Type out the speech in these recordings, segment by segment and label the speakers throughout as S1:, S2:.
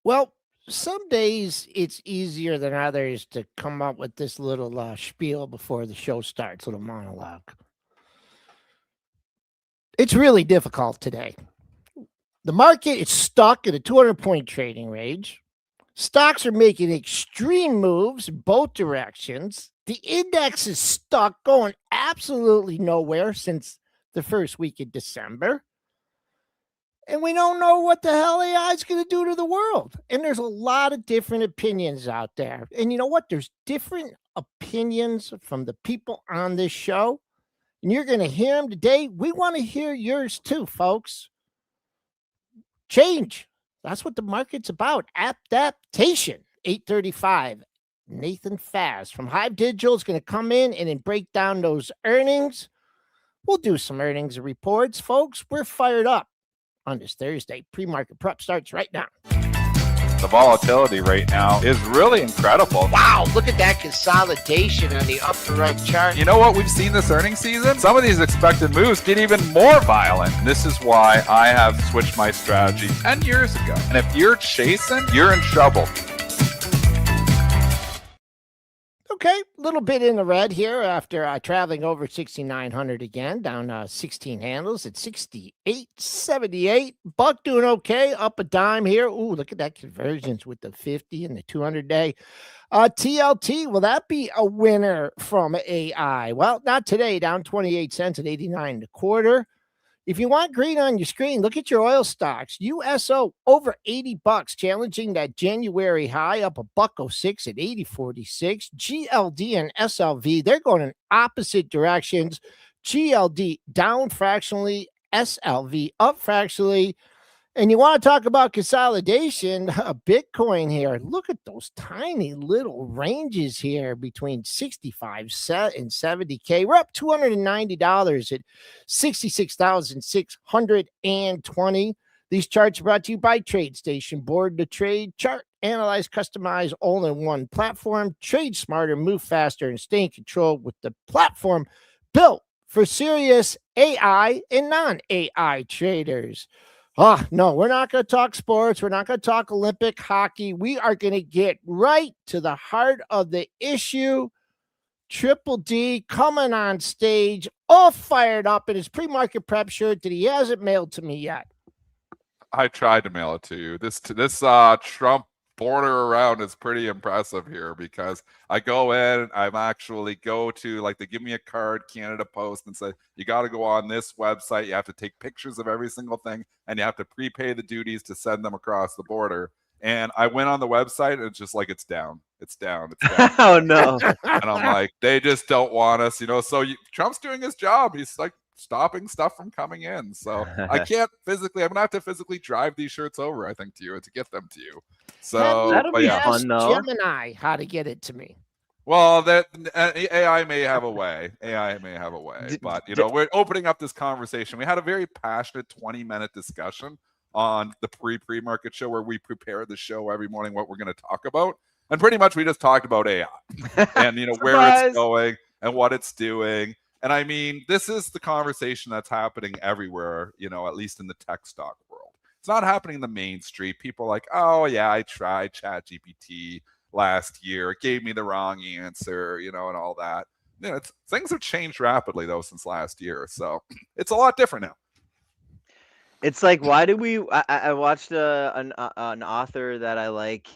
S1: Well, some days it's easier than others to come up with this little spiel before the show starts, little monologue. It's really difficult today. The market is stuck in a 200-point trading range. Stocks are making extreme moves in both directions. The index is stuck, going absolutely nowhere since the first week of December. And we don't know what the hell AI is going to do to the world. And there's a lot of different opinions out there. And you know what? There's different opinions from the people on this show. And you're going to hear them today. We want to hear yours too, folks. Change. That's what the market's about. Adaptation. 8:35. Nathan Fast from Hive Digital is going to come in and then break down those earnings. We'll do some earnings reports, folks. We're fired up on this Thursday. Pre-market prep starts right now.
S2: The volatility right now is really incredible.
S1: Wow, look at that consolidation on the upper right chart.
S2: You know what we've seen this earnings season? Some of these expected moves get even more violent. This is why I have switched my strategy 10 years ago. And if you're chasing, you're in trouble.
S1: Okay, a little bit in the red here after traveling over 6,900 again, down 16 handles at 68.78. Buck doing okay, up a dime here. Ooh, look at that conversions with the 50 and the 200-day. TLT, will that be a winner from AI? Well, not today, down 28 cents at 89.25. If you want green on your screen, look at your oil stocks. USO over $80, challenging that January high, up $1.06 at 80.46. GLD and SLV, they're going in opposite directions. GLD down fractionally, SLV up fractionally. And you want to talk about consolidation, Bitcoin here. Look at those tiny little ranges here between 65 and 70K. We're up $290 at 66,620. These charts are brought to you by TradeStation. Board to trade, chart, analyze, customize, all in one platform. Trade smarter, move faster, and stay in control with the platform built for serious AI and non-AI traders. Oh, no, we're not going to talk sports. We're not going to talk Olympic hockey. We are going to get right to the heart of the issue. Triple D coming on stage, all fired up in his pre-market prep shirt that he hasn't mailed to me yet.
S2: I tried to mail it to you. This Trump border around is pretty impressive here because I go in, I'm actually go to, like, they give me a card, Canada Post, and say, you got to go on this website. You have to take pictures of every single thing, and you have to prepay the duties to send them across the border. And I went on the website, and it's just like, it's down. It's down. It's down.
S3: Oh, no.
S2: And I'm like, they just don't want us, So Trump's doing his job. He's like stopping stuff from coming in. So I can't physically, I'm going to have to physically drive these shirts over, I think, to you to get them to you. So
S3: that'll be fun, though.
S1: Gemini, how to get it to me.
S2: Well, that AI may have a way. AI may have a way. But, we're opening up this conversation. We had a very passionate 20-minute discussion on the pre-market show where we prepare the show every morning what we're going to talk about. And pretty much we just talked about AI and, where it's going and what it's doing. And I mean, this is the conversation that's happening everywhere, at least in the tech stock world. It's not happening in the main street. People are like, oh, yeah, I tried ChatGPT last year. It gave me the wrong answer, and all that. Things have changed rapidly, though, since last year. So it's a lot different now.
S3: It's like, why do we? I watched an author that I like,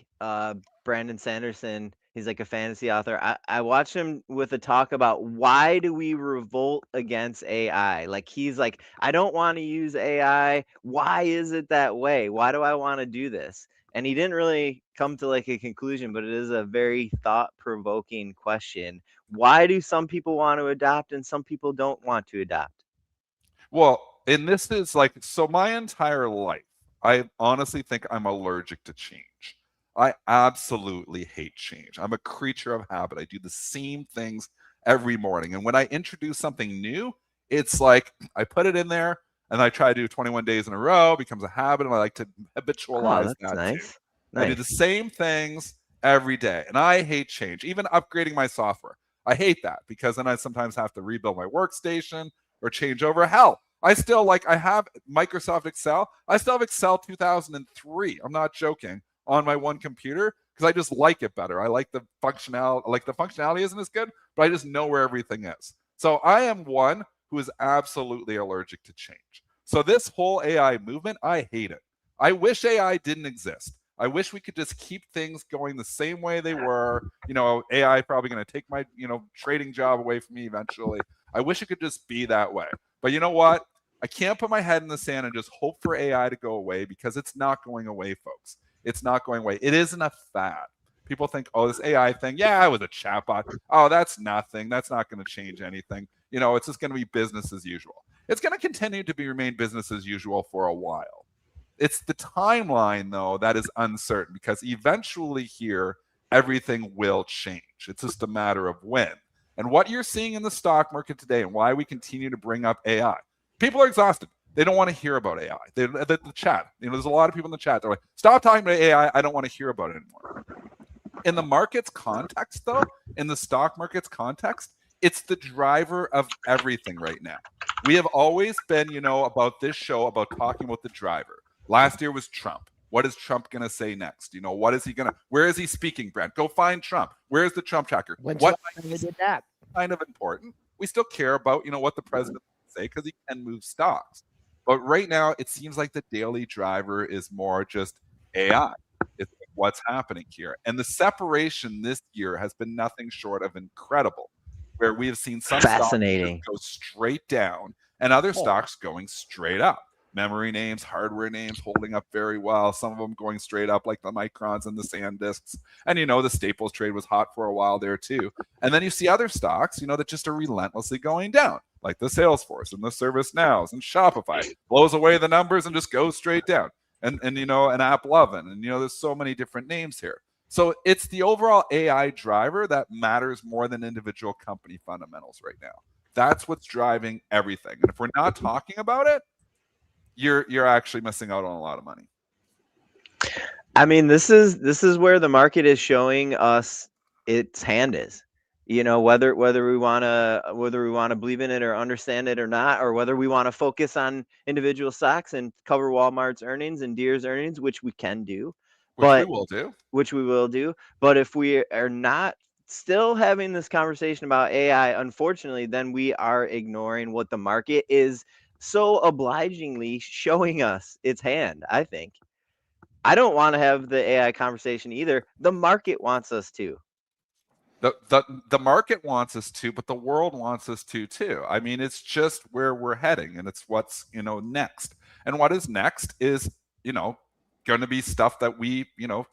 S3: Brandon Sanderson. He's like a fantasy author. I watched him with a talk about why do we revolt against AI? Like, he's like, I don't want to use AI. Why is it that way? Why do I want to do this? And he didn't really come to like a conclusion, but it is a very thought-provoking question. Why do some people want to adopt and some people don't want to adopt?
S2: Well, and this is like, so my entire life, I honestly think I'm allergic to change. I absolutely hate change. I'm a creature of habit. I do the same things every morning. And when I introduce something new, it's like I put it in there and I try to do 21 days in a row, it becomes a habit, and I like to habitualize that
S3: nice.
S2: too. Nice. I do the same things every day, and I hate change. Even upgrading my software, I hate that because then I sometimes have to rebuild my workstation or change over. Hell, I still I have Microsoft Excel. I still have Excel 2003. I'm not joking on my one computer because I just like it better. I like the functionality. Like the functionality isn't as good, but I just know where everything is. So I am one who is absolutely allergic to change. So this whole AI movement, I hate it. I wish AI didn't exist. I wish we could just keep things going the same way they were. AI probably going to take my, trading job away from me eventually. I wish it could just be that way. But you know what? I can't put my head in the sand and just hope for AI to go away because it's not going away, folks. It's not going away. It isn't a fad. People think, oh, this AI thing, yeah, it was a chatbot. Oh, that's nothing. That's not going to change anything. It's just going to be business as usual. It's going to continue to remain business as usual for a while. It's the timeline, though, that is uncertain because eventually here, everything will change. It's just a matter of when. And what you're seeing in the stock market today and why we continue to bring up AI, people are exhausted. They don't want to hear about AI. The chat, there's a lot of people in the chat. They're like, stop talking about AI. I don't want to hear about it anymore. In the market's context, though, in the stock market's context, it's the driver of everything right now. We have always been, about this show, about talking about the driver. Last year was Trump. What is Trump going to say next? What is he going to, where is he speaking, Brent? Go find Trump. Where's the Trump tracker?
S1: What did that?
S2: Kind of important. We still care about, what the president will say because he can move stocks. But right now, it seems like the daily driver is more just AI. It's what's happening here. And the separation this year has been nothing short of incredible, where we have seen some stocks go straight down and other stocks going straight up. Memory names, hardware names holding up very well. Some of them going straight up like the Microns and the SanDisks. And, the Staples trade was hot for a while there too. And then you see other stocks, that just are relentlessly going down, like the Salesforce and the ServiceNows and Shopify. Blows away the numbers and just goes straight down. And an AppLovin. And, there's so many different names here. So it's the overall AI driver that matters more than individual company fundamentals right now. That's what's driving everything. And if we're not talking about it, you're actually missing out on a lot of money.
S3: I mean, this is where the market is showing us its hand is. Whether we want to believe in it or understand it or not, or whether we want to focus on individual stocks and cover Walmart's earnings and Deere's earnings, which we can do,
S2: which we will do.
S3: But if we are not still having this conversation about AI, unfortunately, then we are ignoring what the market is so obligingly showing us its hand. I think I don't want to have the AI conversation either. The market wants us to.
S2: The market wants us to, but the world wants us to too. I mean, it's just where we're heading, and it's what's next. And what is next is going to be stuff that we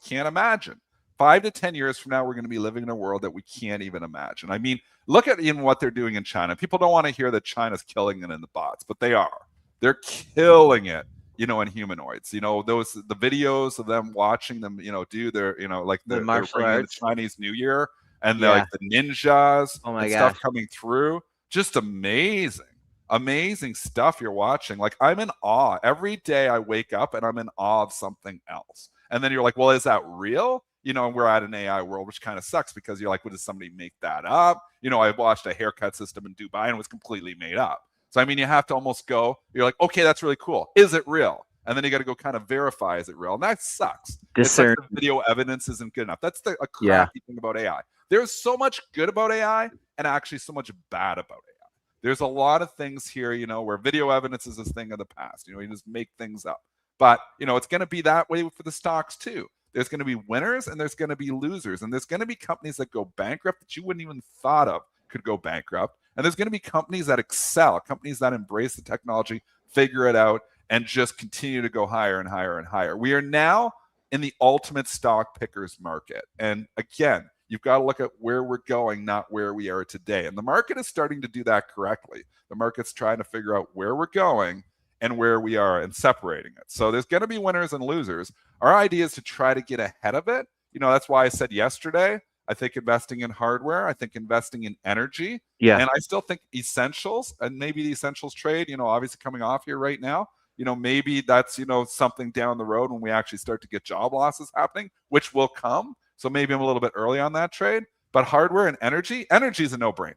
S2: can't imagine. 5 to 10 years from now, we're going to be living in a world that we can't even imagine. I mean, look at even what they're doing in China. People don't want to hear that China's killing it in the bots, but they are. They're killing it, in humanoids. The videos of them watching them, do their, like
S3: the martial arts,
S2: the Chinese New Year, and like the ninjas and stuff coming through. Just amazing. Amazing stuff you're watching. Like, I'm in awe. Every day I wake up and I'm in awe of something else. And then you're like, well, is that real? And we're at an AI world, which kind of sucks because you're like, well, did somebody make that up? I watched a haircut system in Dubai and it was completely made up. So, I mean, you have to almost go, you're like, okay, that's really cool. Is it real? And then you got to go kind of verify, is it real? And that sucks. It's like the video evidence isn't good enough. That's a crappy thing about AI. There's so much good about AI and actually so much bad about AI. There's a lot of things here, where video evidence is this thing of the past. You just make things up. But, it's going to be that way for the stocks too. There's going to be winners and there's going to be losers. And there's going to be companies that go bankrupt that you wouldn't even thought of could go bankrupt. And there's going to be companies that excel, companies that embrace the technology, figure it out, and just continue to go higher and higher and higher. We are now in the ultimate stock pickers market. And again, you've got to look at where we're going, not where we are today. And the market is starting to do that correctly. The market's trying to figure out where we're going and where we are and separating it. So there's going to be winners and losers. Our idea is to try to get ahead of it. That's why I said yesterday, I think investing in hardware, I think investing in energy. Yeah. And I still think essentials, and maybe the essentials trade, obviously coming off here right now, maybe that's, something down the road when we actually start to get job losses happening, which will come. So maybe I'm a little bit early on that trade. But hardware and energy is a no-brainer.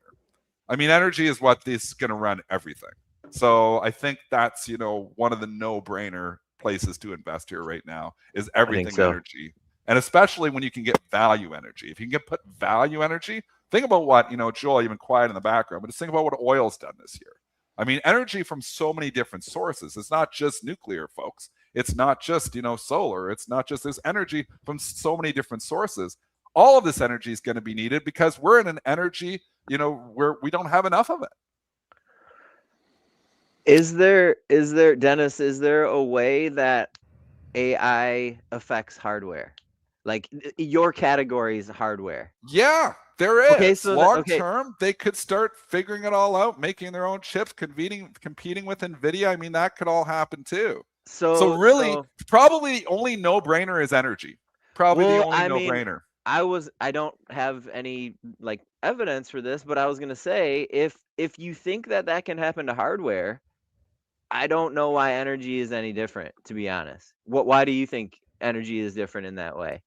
S2: I mean, energy is what is going to run everything. So I think that's, one of the no-brainer places to invest here right now is everything energy. And especially when you can get value energy. If you can put value energy, think about what, Joel, you've been quiet in the background, but just think about what oil's done this year. I mean, energy from so many different sources. It's not just nuclear, folks. It's not just, solar. It's not just, there's energy from so many different sources. All of this energy is going to be needed because we're in an energy, where we don't have enough of it.
S3: Is there, Dennis, is there a way that AI affects hardware? Like your category's hardware?
S2: Yeah, there is.
S3: Okay, so
S2: long term, they could start figuring it all out, making their own chips, competing with NVIDIA. I mean, that could all happen too. So really, probably the only no-brainer is energy. Probably the only no-brainer.
S3: I don't have any like evidence for this, but I was gonna say if you think that can happen to hardware, I don't know why energy is any different, to be honest. Why do you think energy is different in that way?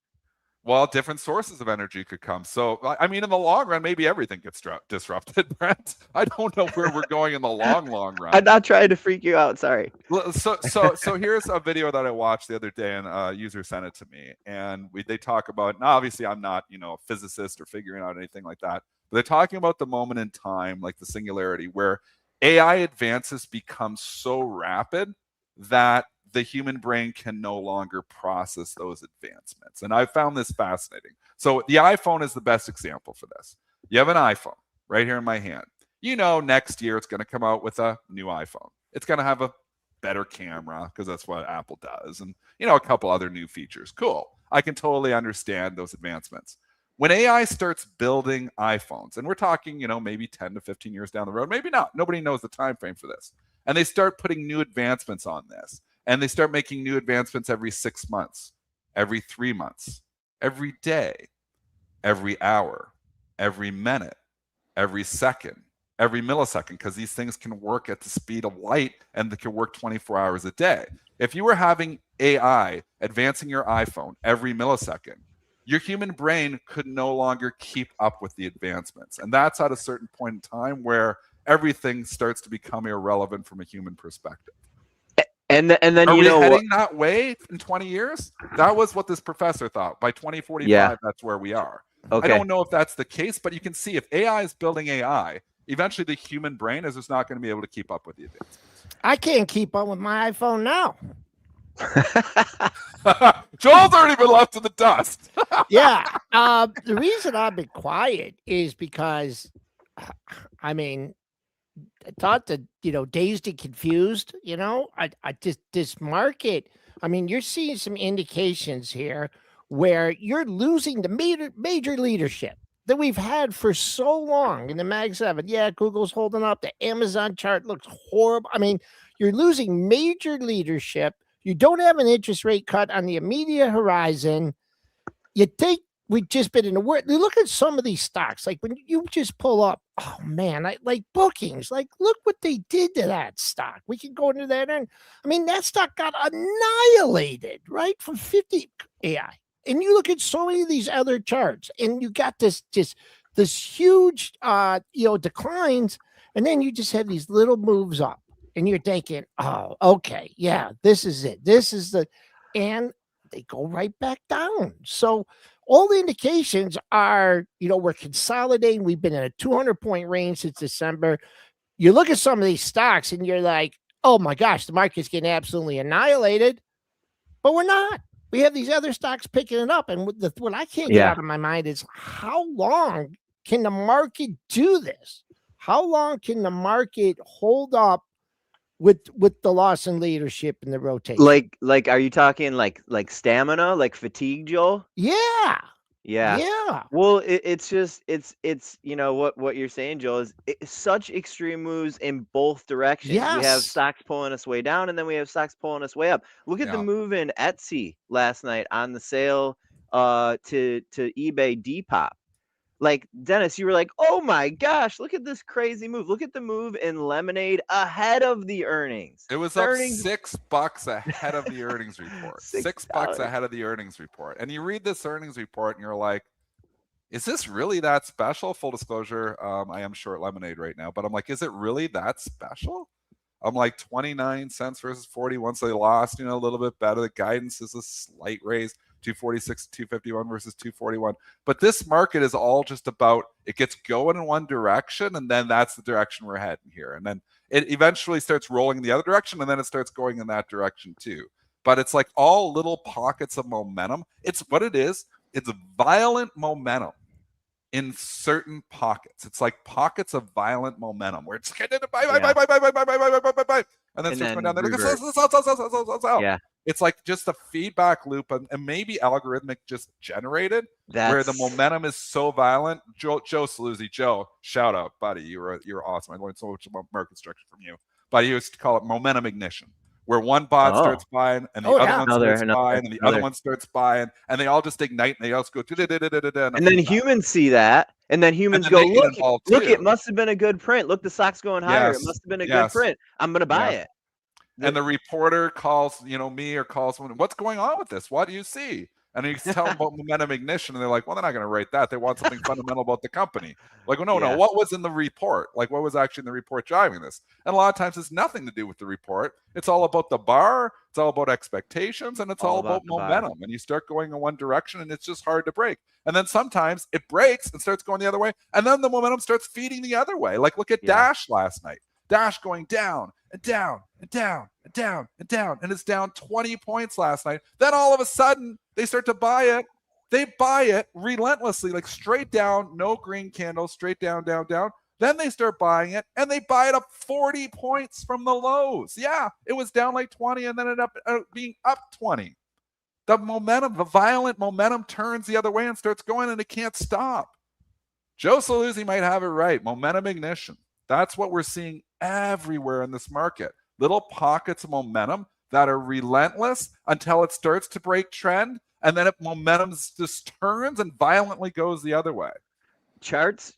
S2: Well, different sources of energy could come. So, I mean, in the long run, maybe everything gets disrupted, Brent. I don't know where we're going in the long run.
S3: I'm not trying to freak you out. Sorry.
S2: So here's a video that I watched the other day, and a user sent it to me. And they talk about, now obviously I'm not, a physicist or figuring out anything like that, but they're talking about the moment in time, like the singularity, where AI advances become so rapid that the human brain can no longer process those advancements. And I found this fascinating. So the iPhone is the best example for this. You have an iPhone right here in my hand. Next year it's going to come out with a new iPhone. It's going to have a better camera because that's what Apple does. And, a couple other new features. Cool. I can totally understand those advancements. When AI starts building iPhones, and we're talking, maybe 10 to 15 years down the road, maybe not. Nobody knows the time frame for this. And they start putting new advancements on this. And they start making new advancements every 6 months, every 3 months, every day, every hour, every minute, every second, every millisecond, because these things can work at the speed of light and they can work 24 hours a day. If you were having AI advancing your iPhone every millisecond, your human brain could no longer keep up with the advancements. And that's at a certain point in time where everything starts to become irrelevant from a human perspective.
S3: And then
S2: are we heading that way in 20 years? That was what this professor thought. By 2045, that's where we are. Okay. I don't know if that's the case, but you can see if AI is building AI, eventually the human brain is just not going to be able to keep up with the advancements.
S1: I can't keep up with my iPhone now.
S2: Joel's already been left in the dust.
S1: Yeah. The reason I've been quiet is because, I mean, I thought that, dazed and confused, I just, this market, I mean, you're seeing some indications here where you're losing the major leadership that we've had for so long in the Mag 7. Yeah, Google's holding up. The Amazon chart looks horrible. I mean, you're losing major leadership. You don't have an interest rate cut on the immediate horizon. You think we've just been in the world. Look at some of these stocks. Like when you just pull up, oh man, like bookings. Like look what they did to that stock. We can go into that. And I mean, that stock got annihilated, right? From 50 AI. And you look at so many of these other charts, and you got this huge, declines, and then you just have these little moves up, and you're thinking, oh, okay, yeah, this is it. This is and they go right back down. So all the indications are, we're consolidating. We've been in a 200-point range since December. You look at some of these stocks, and you're like, oh my gosh, the market's getting absolutely annihilated, but we're not. We have these other stocks picking it up. And what I can't get out of my mind is how long can the market do this? How long can the market hold up with the loss in leadership and the rotation?
S3: Like, are you talking like stamina, like fatigue, Joel?
S1: Yeah.
S3: Well, it's just what you're saying, Joel, is such extreme moves in both directions.
S1: Yes.
S3: We have stocks pulling us way down, and then we have stocks pulling us way up. Look at the move in Etsy last night on the sale to eBay Depop. Like, Dennis, you were like, oh my gosh, look at this crazy move. Look at the move in Lemonade ahead of the earnings.
S2: It was up $6 ahead of the earnings report. $6 ahead of the earnings report. And you read this earnings report and you're like, is this really that special? Full disclosure, I am short Lemonade right now, but I'm like, is it really that special? I'm like 29 cents versus 40 once they lost, a little bit better. The guidance is a slight raise. 246, 251 versus 241. But this market is all just about, it gets going in one direction, and then that's the direction we're heading here. And then it eventually starts rolling in the other direction, and then it starts going in that direction too. But it's like all little pockets of momentum. It's what it is. It's violent momentum in certain pockets. It's like pockets of violent momentum where it's buy, and then starts going down there.
S3: Yeah.
S2: It's like just a feedback loop, and maybe algorithmic just generated where the momentum is so violent. Joe Saluzzi, Joe, shout out, buddy. You're awesome. I learned so much about market structure from you. But he used to call it momentum ignition, where one bot starts buying and the other one starts buying and the other one starts buying, and they all just ignite and they all go
S3: and then humans see that, and then humans go, look, it must have been a good print. Look, the stock's going higher. It must have been a good print. I'm gonna buy it.
S2: And the reporter calls, me or calls someone, what's going on with this? What do you see? And you tell them about momentum ignition, and they're like, well, they're not going to write that. They want something fundamental about the company. Like, well, no, what was in the report? Like, what was actually in the report driving this? And a lot of times it's nothing to do with the report. It's all about the bar. It's all about expectations, and it's all about momentum. And you start going in one direction, and it's just hard to break. And then sometimes it breaks and starts going the other way, and then the momentum starts feeding the other way. Like, look at Dash last night. Dash going down and down and down and down and down, and it's down 20 points last night. Then all of a sudden they start to buy it. They buy it relentlessly, like straight down, no green candles, straight down, down, down. Then they start buying it, and they buy it up 40 points from the lows. Yeah, it was down like 20, and then it ended up being up 20. The momentum, the violent momentum turns the other way and starts going, and it can't stop. Joe Saluzzi might have it right. Momentum ignition. That's what we're seeing everywhere in this market. Little pockets of momentum that are relentless until it starts to break trend, and then momentum just turns and violently goes the other way.
S3: Charts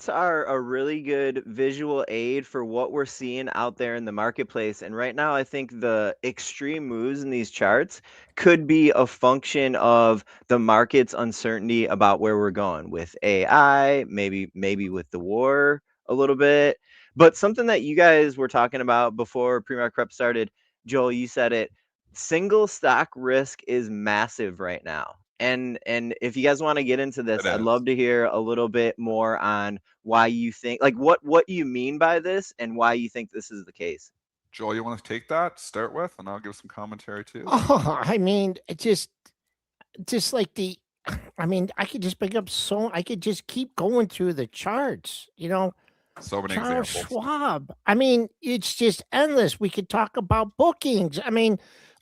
S3: are a really good visual aid for what we're seeing out there in the marketplace. And right now, I think the extreme moves in these charts could be a function of the market's uncertainty about where we're going with AI, maybe with the war a little bit. But something that you guys were talking about before pre-market prep started, Joel, you said it, single stock risk is massive right now. And if you guys want to get into this, I'd love to hear a little bit more on why you think, like what you mean by this and why you think this is the case.
S2: Joel, you want to take that to start with, and I'll give some commentary too.
S1: I mean, just like I could just pick up I could just keep going through the charts,
S2: So many
S1: Charles
S2: examples.
S1: Schwab. I mean, it's just endless. We could talk about bookings. I mean,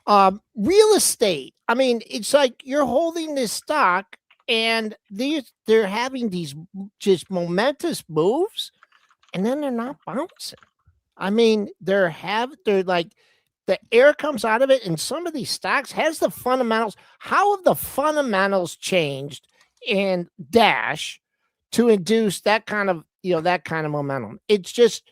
S1: real estate. I mean, it's like you're holding this stock and they're having these just momentous moves, and then they're not bouncing. I mean, they're like the air comes out of it, and some of these stocks has the fundamentals. How have the fundamentals changed in Dash to induce that kind of momentum? It's just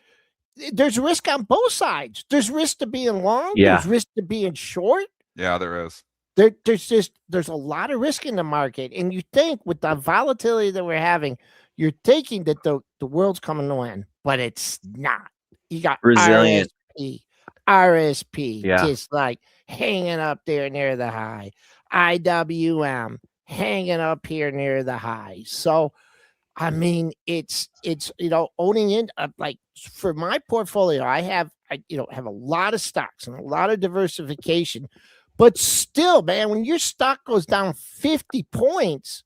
S1: there's risk on both sides. There's risk to being long.
S3: Yeah.
S1: There's risk to being short.
S2: Yeah, there is.
S1: There's a lot of risk in the market, and you think with the volatility that we're having, you're thinking that the world's coming to end, but it's not. You got
S3: resilient
S1: RSP, just like hanging up there near the high. IWM hanging up here near the high. So, I mean, it's owning in like for my portfolio, I have a lot of stocks and a lot of diversification, but still, man, when your stock goes down 50 points,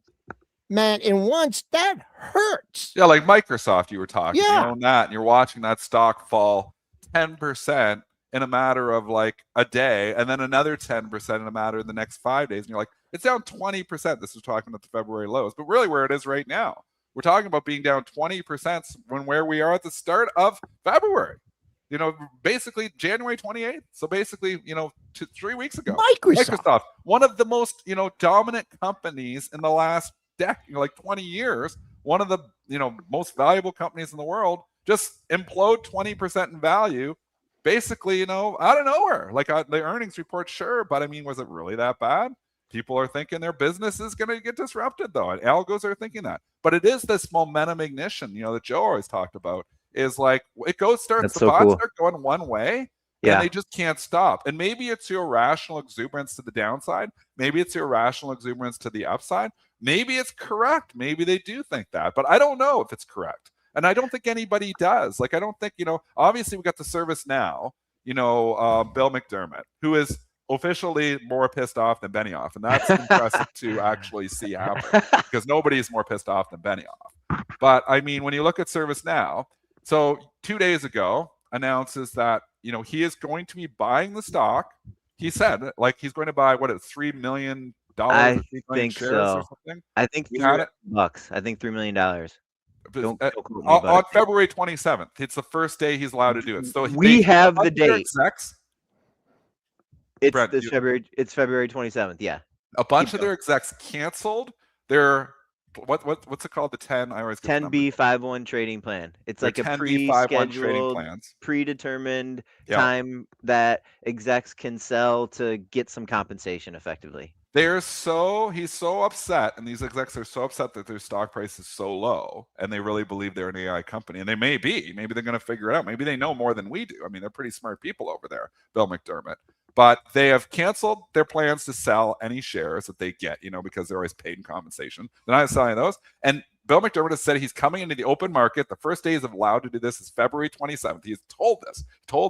S1: man, in once that hurts.
S2: Yeah, like Microsoft, you were talking.
S1: Yeah.
S2: You own that, and you're watching that stock fall 10% in a matter of like a day, and then another 10% in a matter of the next 5 days. And you're like, it's down 20%. This was talking about the February lows, but really where it is right now. We're talking about being down 20% when where we are at the start of February. Basically January 28th. So basically, 3 weeks ago. Microsoft, one of the most, dominant companies in the last decade, like 20 years, one of the, most valuable companies in the world, just implode 20% in value, basically, out of nowhere. Like the earnings report, sure, but I mean, was it really that bad? People are thinking their business is going to get disrupted, though, and algos are thinking that. But it is this momentum ignition, that Joe always talked about. Is like it goes starts the bots start going one way, And they just can't stop. And maybe it's your irrational exuberance to the downside. Maybe it's your irrational exuberance to the upside. Maybe it's correct. Maybe they do think that. But I don't know if it's correct. And I don't think anybody does. Like, I don't think, obviously we got the service now, Bill McDermott, who is officially more pissed off than Benioff. And that's impressive to actually see happen, because nobody is more pissed off than Benioff. But I mean, when you look at ServiceNow, so 2 days ago announces that, he is going to be buying the stock. He said, like, he's going to buy, what, $3 million?
S3: I
S2: 3 million
S3: think
S2: shares
S3: so.
S2: or something?
S3: I think $3 bucks. I think $3 million. Don't quote me,
S2: on February 27th. It's the first day he's allowed to do it. So
S3: we have the date.
S2: Execs,
S3: it's
S2: Brent,
S3: February. It's February 27th. Yeah.
S2: A bunch of their execs canceled their what's it called? The 10. I always get
S3: 10B51 trading plan. It's
S2: their
S3: like a
S2: 10B51 trading plans,
S3: predetermined time that execs can sell to get some compensation effectively.
S2: He's so upset, and these execs are so upset that their stock price is so low, and they really believe they're an AI company, and they maybe they're going to figure it out. Maybe they know more than we do. I mean, they're pretty smart people over there, Bill McDermott. But they have canceled their plans to sell any shares that they get, because they're always paid in compensation. They're not selling those. And Bill McDermott has said he's coming into the open market. The first day he's allowed to do this is February 27th. He's told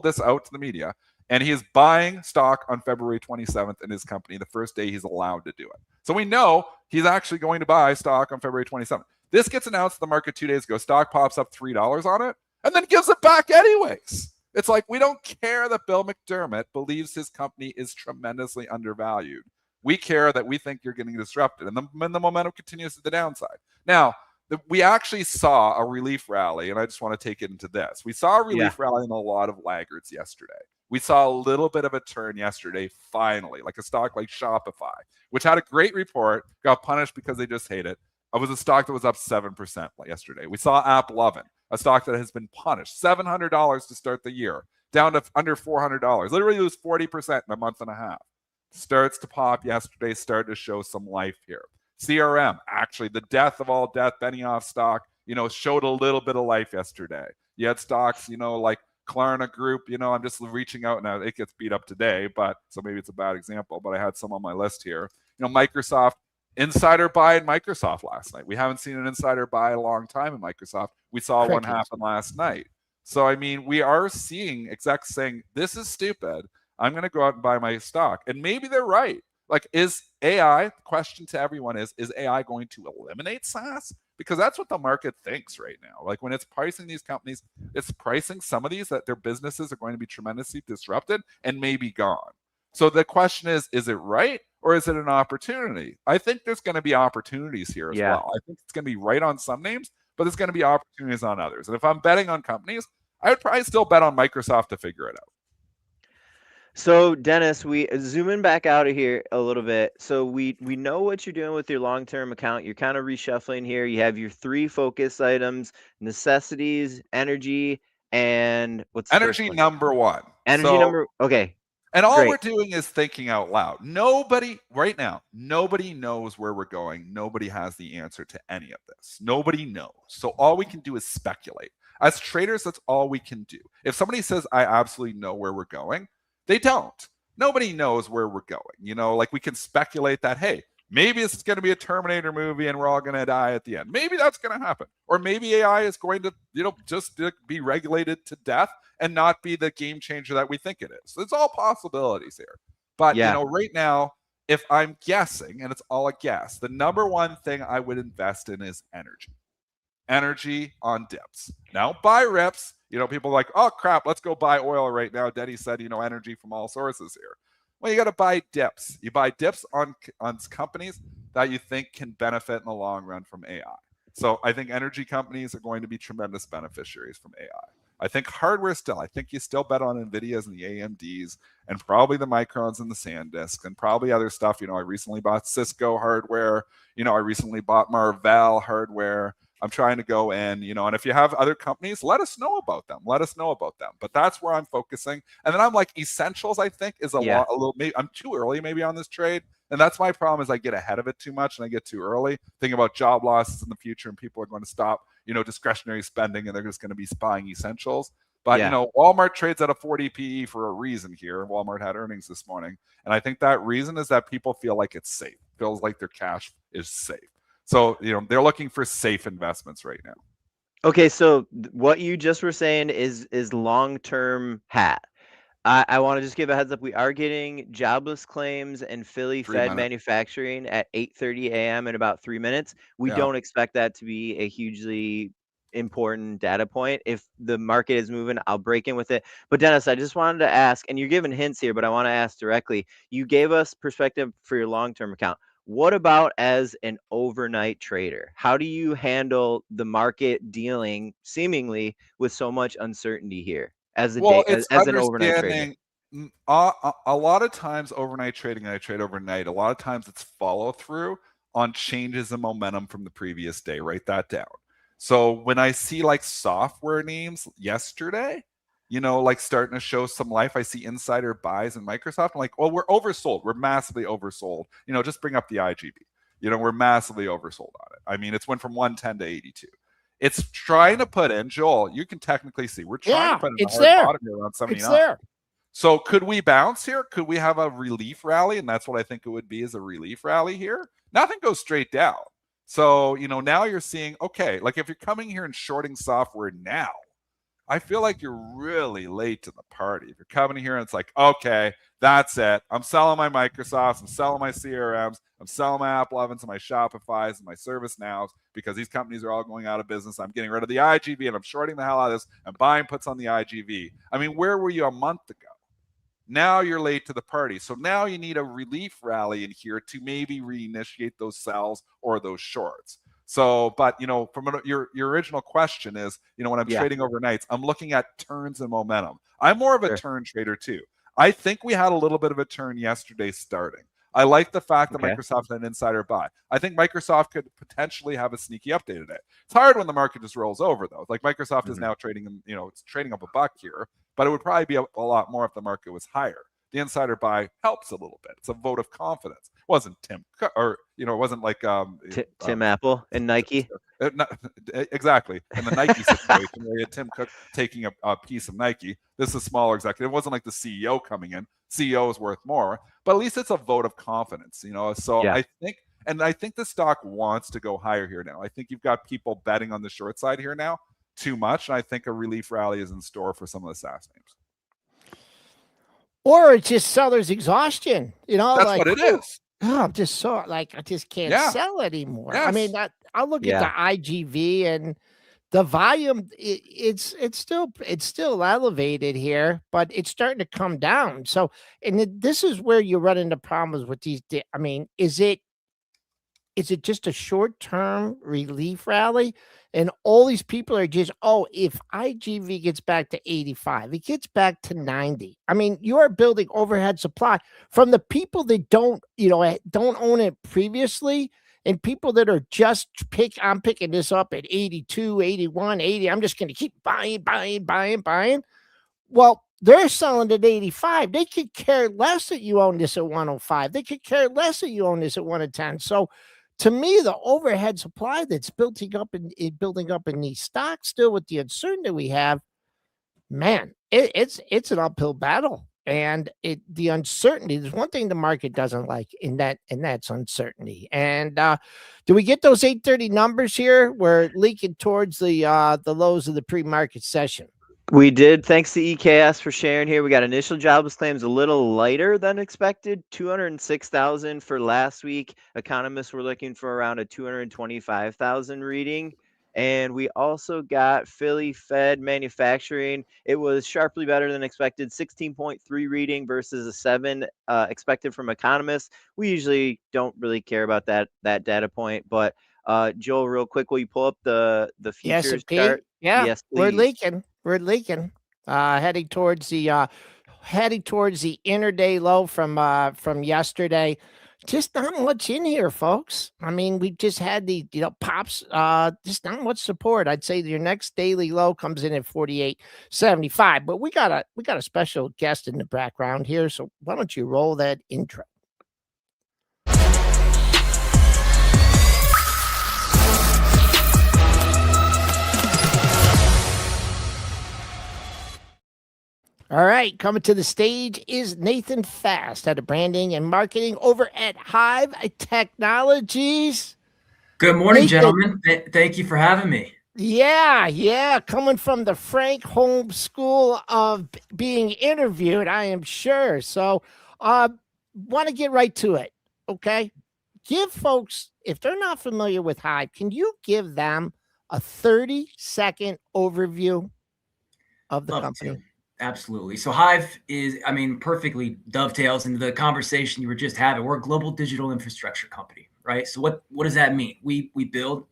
S2: this out to the media. And he is buying stock on February 27th in his company, the first day he's allowed to do it. So we know he's actually going to buy stock on February 27th. This gets announced in the market 2 days ago. Stock pops up $3 on it and then gives it back anyways. It's like, we don't care that Bill McDermott believes his company is tremendously undervalued. We care that we think you're getting disrupted. And the momentum continues to the downside. Now, we actually saw a relief rally, and I just want to take it into this. We saw a relief rally in a lot of laggards yesterday. We saw a little bit of a turn yesterday, finally, like a stock like Shopify, which had a great report, got punished because they just hate it. It was a stock that was up 7% yesterday. We saw AppLovin, a stock that has been punished, $700 to start the year, down to under $400. Literally lose 40% in a month and a half. Starts to pop yesterday, started to show some life here. CRM, actually, the death of all death, Benioff stock, showed a little bit of life yesterday. You had stocks, like Klarna Group, I'm just reaching out now. It gets beat up today, but so maybe it's a bad example, but I had some on my list here. Microsoft, insider buy in Microsoft last night. We haven't seen an insider buy in a long time in Microsoft. We saw one happen last night. So, I mean, we are seeing execs saying, this is stupid. I'm going to go out and buy my stock. And maybe they're right. Like, is AI, the question to everyone is AI going to eliminate SaaS? Because that's what the market thinks right now. Like, when it's pricing these companies, it's pricing some of these that their businesses are going to be tremendously disrupted and maybe gone. So the question is it right or is it an opportunity? I think there's going to be opportunities here as well. I think it's going to be right on some names, but there's going to be opportunities on others. And if I'm betting on companies, I would probably still bet on Microsoft to figure it out.
S3: So Dennis, we zooming back out of here a little bit. So we know what you're doing with your long-term account. You're kind of reshuffling here. You have your 3 focus items: necessities, energy, and what's
S2: energy number 1.
S3: Energy number. Okay.
S2: And all we're doing is thinking out loud. Nobody knows where we're going. Nobody has the answer to any of this. Nobody knows. So all we can do is speculate. As traders, that's all we can do. If somebody says, I absolutely know where we're going, they don't. Nobody knows where we're going. Like, we can speculate that, hey, maybe it's going to be a Terminator movie and we're all going to die at the end. Maybe that's going to happen. Or maybe AI is going to, just be regulated to death and not be the game changer that we think it is. So it's all possibilities here. But, right now, if I'm guessing, and it's all a guess, the number 1 thing I would invest in is energy. Energy on dips. Now, buy rips. People are like, oh, crap, let's go buy oil right now. Denny said, energy from all sources here. Well, you got to buy dips. You buy dips on companies that you think can benefit in the long run from AI. So I think energy companies are going to be tremendous beneficiaries from AI. I think hardware still. I think you still bet on NVIDIAs and the AMDs and probably the Microns and the SanDisk and probably other stuff. I recently bought Cisco hardware. I recently bought Marvell hardware. I'm trying to go in, and if you have other companies, let us know about them. But that's where I'm focusing. And then I'm like, essentials, I think, is a little, maybe I'm too early maybe on this trade. And that's my problem, is I get ahead of it too much and I get too early, thinking about job losses in the future and people are going to stop, discretionary spending and they're just going to be buying essentials. But
S3: Yeah.
S2: Walmart trades at a 40 PE for a reason here. Walmart had earnings this morning, and I think that reason is that people feel like it's safe, feels like their cash is safe. So they're looking for safe investments right now.
S3: Okay, so what you just were saying is long-term hat. I want to just give a heads up. We are getting jobless claims and Philly
S2: 3
S3: Fed
S2: minutes.
S3: manufacturing at 8:30 a.m. in about 3 minutes. We
S2: Yeah.
S3: don't expect that to be a hugely important data point. If the market is moving, I'll break in with it. But Dennis, I just wanted to ask, and you're giving hints here, but I want to ask directly. You gave us perspective for your long-term account. What about as an overnight trader? How do you handle the market dealing seemingly with so much uncertainty here as
S2: It's
S3: as an overnight trader?
S2: understanding. A lot of times overnight trading, and I trade overnight, a lot of times it's follow through on changes in momentum from the previous day. Write that down. So when I see like software names yesterday, like starting to show some life, I see insider buys in Microsoft. I'm like, well, we're oversold. We're massively oversold. Just bring up the IGB. We're massively oversold on it. I mean, it's went from 110 to 82. It's trying to put in, Joel, you can technically see we're trying to put in a hard bottom here around 79.
S1: It's there.
S2: So could we bounce here? Could we have a relief rally? And that's what I think it would be, is a relief rally here. Nothing goes straight down. So, now you're seeing, okay, like if you're coming here and shorting software now, I feel like you're really late to the party. If you're coming here and it's like, okay, that's it. I'm selling my Microsofts. I'm selling my CRMs. I'm selling my Apple Evans and my Shopifys and my ServiceNows because these companies are all going out of business. I'm getting rid of the IGV and I'm shorting the hell out of this and buying puts on the IGV. I mean, where were you a month ago? Now you're late to the party. So now you need a relief rally in here to maybe reinitiate those sells or those shorts. So, but from your original question is, when I'm trading overnights, I'm looking at turns and momentum. I'm more of a turn trader too. I think we had a little bit of a turn yesterday starting. I like the fact that Microsoft had an insider buy. I think Microsoft could potentially have a sneaky update today. It's hard when the market just rolls over though. Like Microsoft is now trading, it's trading up $1 here, but it would probably be a lot more if the market was higher. The insider buy helps a little bit. It's a vote of confidence. It wasn't Tim, or it wasn't like
S3: Tim Apple and Nike.
S2: Exactly. And the Nike situation where you had Tim Cook taking a piece of Nike. This is a smaller executive. It wasn't like the CEO coming in. CEO is worth more, but at least it's a vote of confidence. So I think the stock wants to go higher here now. I think you've got people betting on the short side here now too much, and I think a relief rally is in store for some of the SaaS names.
S1: Or it's just seller's exhaustion.
S2: That's
S1: like,
S2: what it is.
S1: Oh, I'm just so I just can't sell anymore.
S2: Yes.
S1: I mean, I'll look at the IGV and the volume. It's still elevated here, but it's starting to come down. So, and this is where you run into problems with these. I mean, is it just a short-term relief rally? And all these people are just, if IGV gets back to 85, it gets back to 90. I mean, you're building overhead supply from the people that don't own it previously, and people that are just I'm picking this up at 82, 81, 80. I'm just going to keep buying. Well, they're selling at 85. They could care less that you own this at 105. They could care less that you own this at 110. So, to me, the overhead supply that's building up in these stocks, still with the uncertainty we have, man, it's an uphill battle. And the uncertainty, there's one thing the market doesn't like, and that's uncertainty. And do we get those 8:30 numbers here? We're leaking towards the lows of the pre-market session.
S3: We did. Thanks to EKS for sharing here. We got initial jobless claims a little lighter than expected, 206,000 for last week. Economists were looking for around a 225,000 reading. And we also got Philly Fed manufacturing. It was sharply better than expected, 16.3 reading versus a 7 expected from economists. We usually don't really care about that data point, but Joel, real quick, will you pull up the futures chart?
S1: Yeah,
S3: yes,
S1: we're leaking. Heading towards the intraday low from yesterday. Just not much in here, folks. I mean, we just had the pops. Just not much support. I'd say your next daily low comes in at 48.75. But we got a special guest in the background here. So why don't you roll that intro? All right, coming to the stage is Nathan Fast, head of branding and marketing over at Hive Technologies.
S4: Good morning,
S1: Nathan,
S4: gentlemen. Thank you for having me.
S1: Yeah, coming from the Frank Holmes School of being interviewed, I am sure. So, want to get right to it, okay? Give folks, if they're not familiar with Hive, can you give them a 30-second overview of the
S4: Love
S1: company?
S4: to. Absolutely. So Hive is, perfectly dovetails into the conversation you were just having. We're a global digital infrastructure company, right? So what does that mean? We build,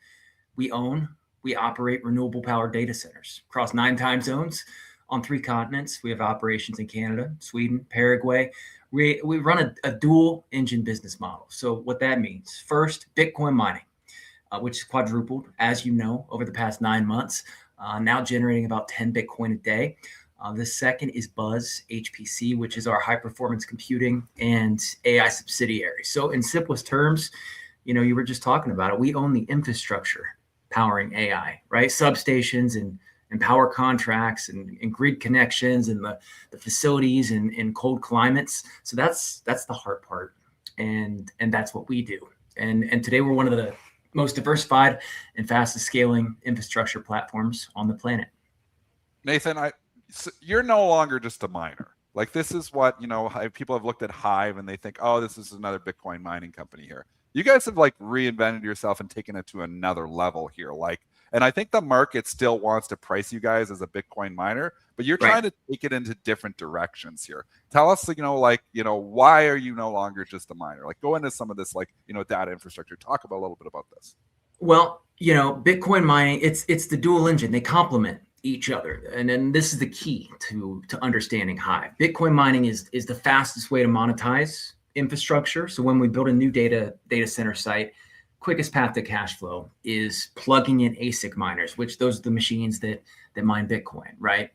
S4: we own, we operate renewable power data centers across 9 time zones on 3 continents. We have operations in Canada, Sweden, Paraguay. We run a dual engine business model. So what that means, first, Bitcoin mining, which has quadrupled, as you know, over the past 9 months, now generating about 10 Bitcoin a day. The second is Buzz HPC, which is our high performance computing and AI subsidiary. So in simplest terms, you were just talking about it. We own the infrastructure powering AI, right? Substations and power contracts and grid connections and the facilities in cold climates. So that's the hard part. And that's what we do. And today we're one of the most diversified and fastest scaling infrastructure platforms on the planet.
S2: Nathan, you're no longer just a miner. Like, this is what, people have looked at Hive and they think, oh, this is another Bitcoin mining company here. You guys have like reinvented yourself and taken it to another level here. And I think the market still wants to price you guys as a Bitcoin miner, but you're trying to take it into different directions here. Tell us, why are you no longer just a miner? Like, go into some of this, data infrastructure. Talk about a little bit about this.
S4: Well, Bitcoin mining, it's the dual engine. They complement each other. And then this is the key to understanding Hive. Bitcoin mining is the fastest way to monetize infrastructure. So when we build a new data center site, quickest path to cash flow is plugging in ASIC miners, which those are the machines that mine Bitcoin, right?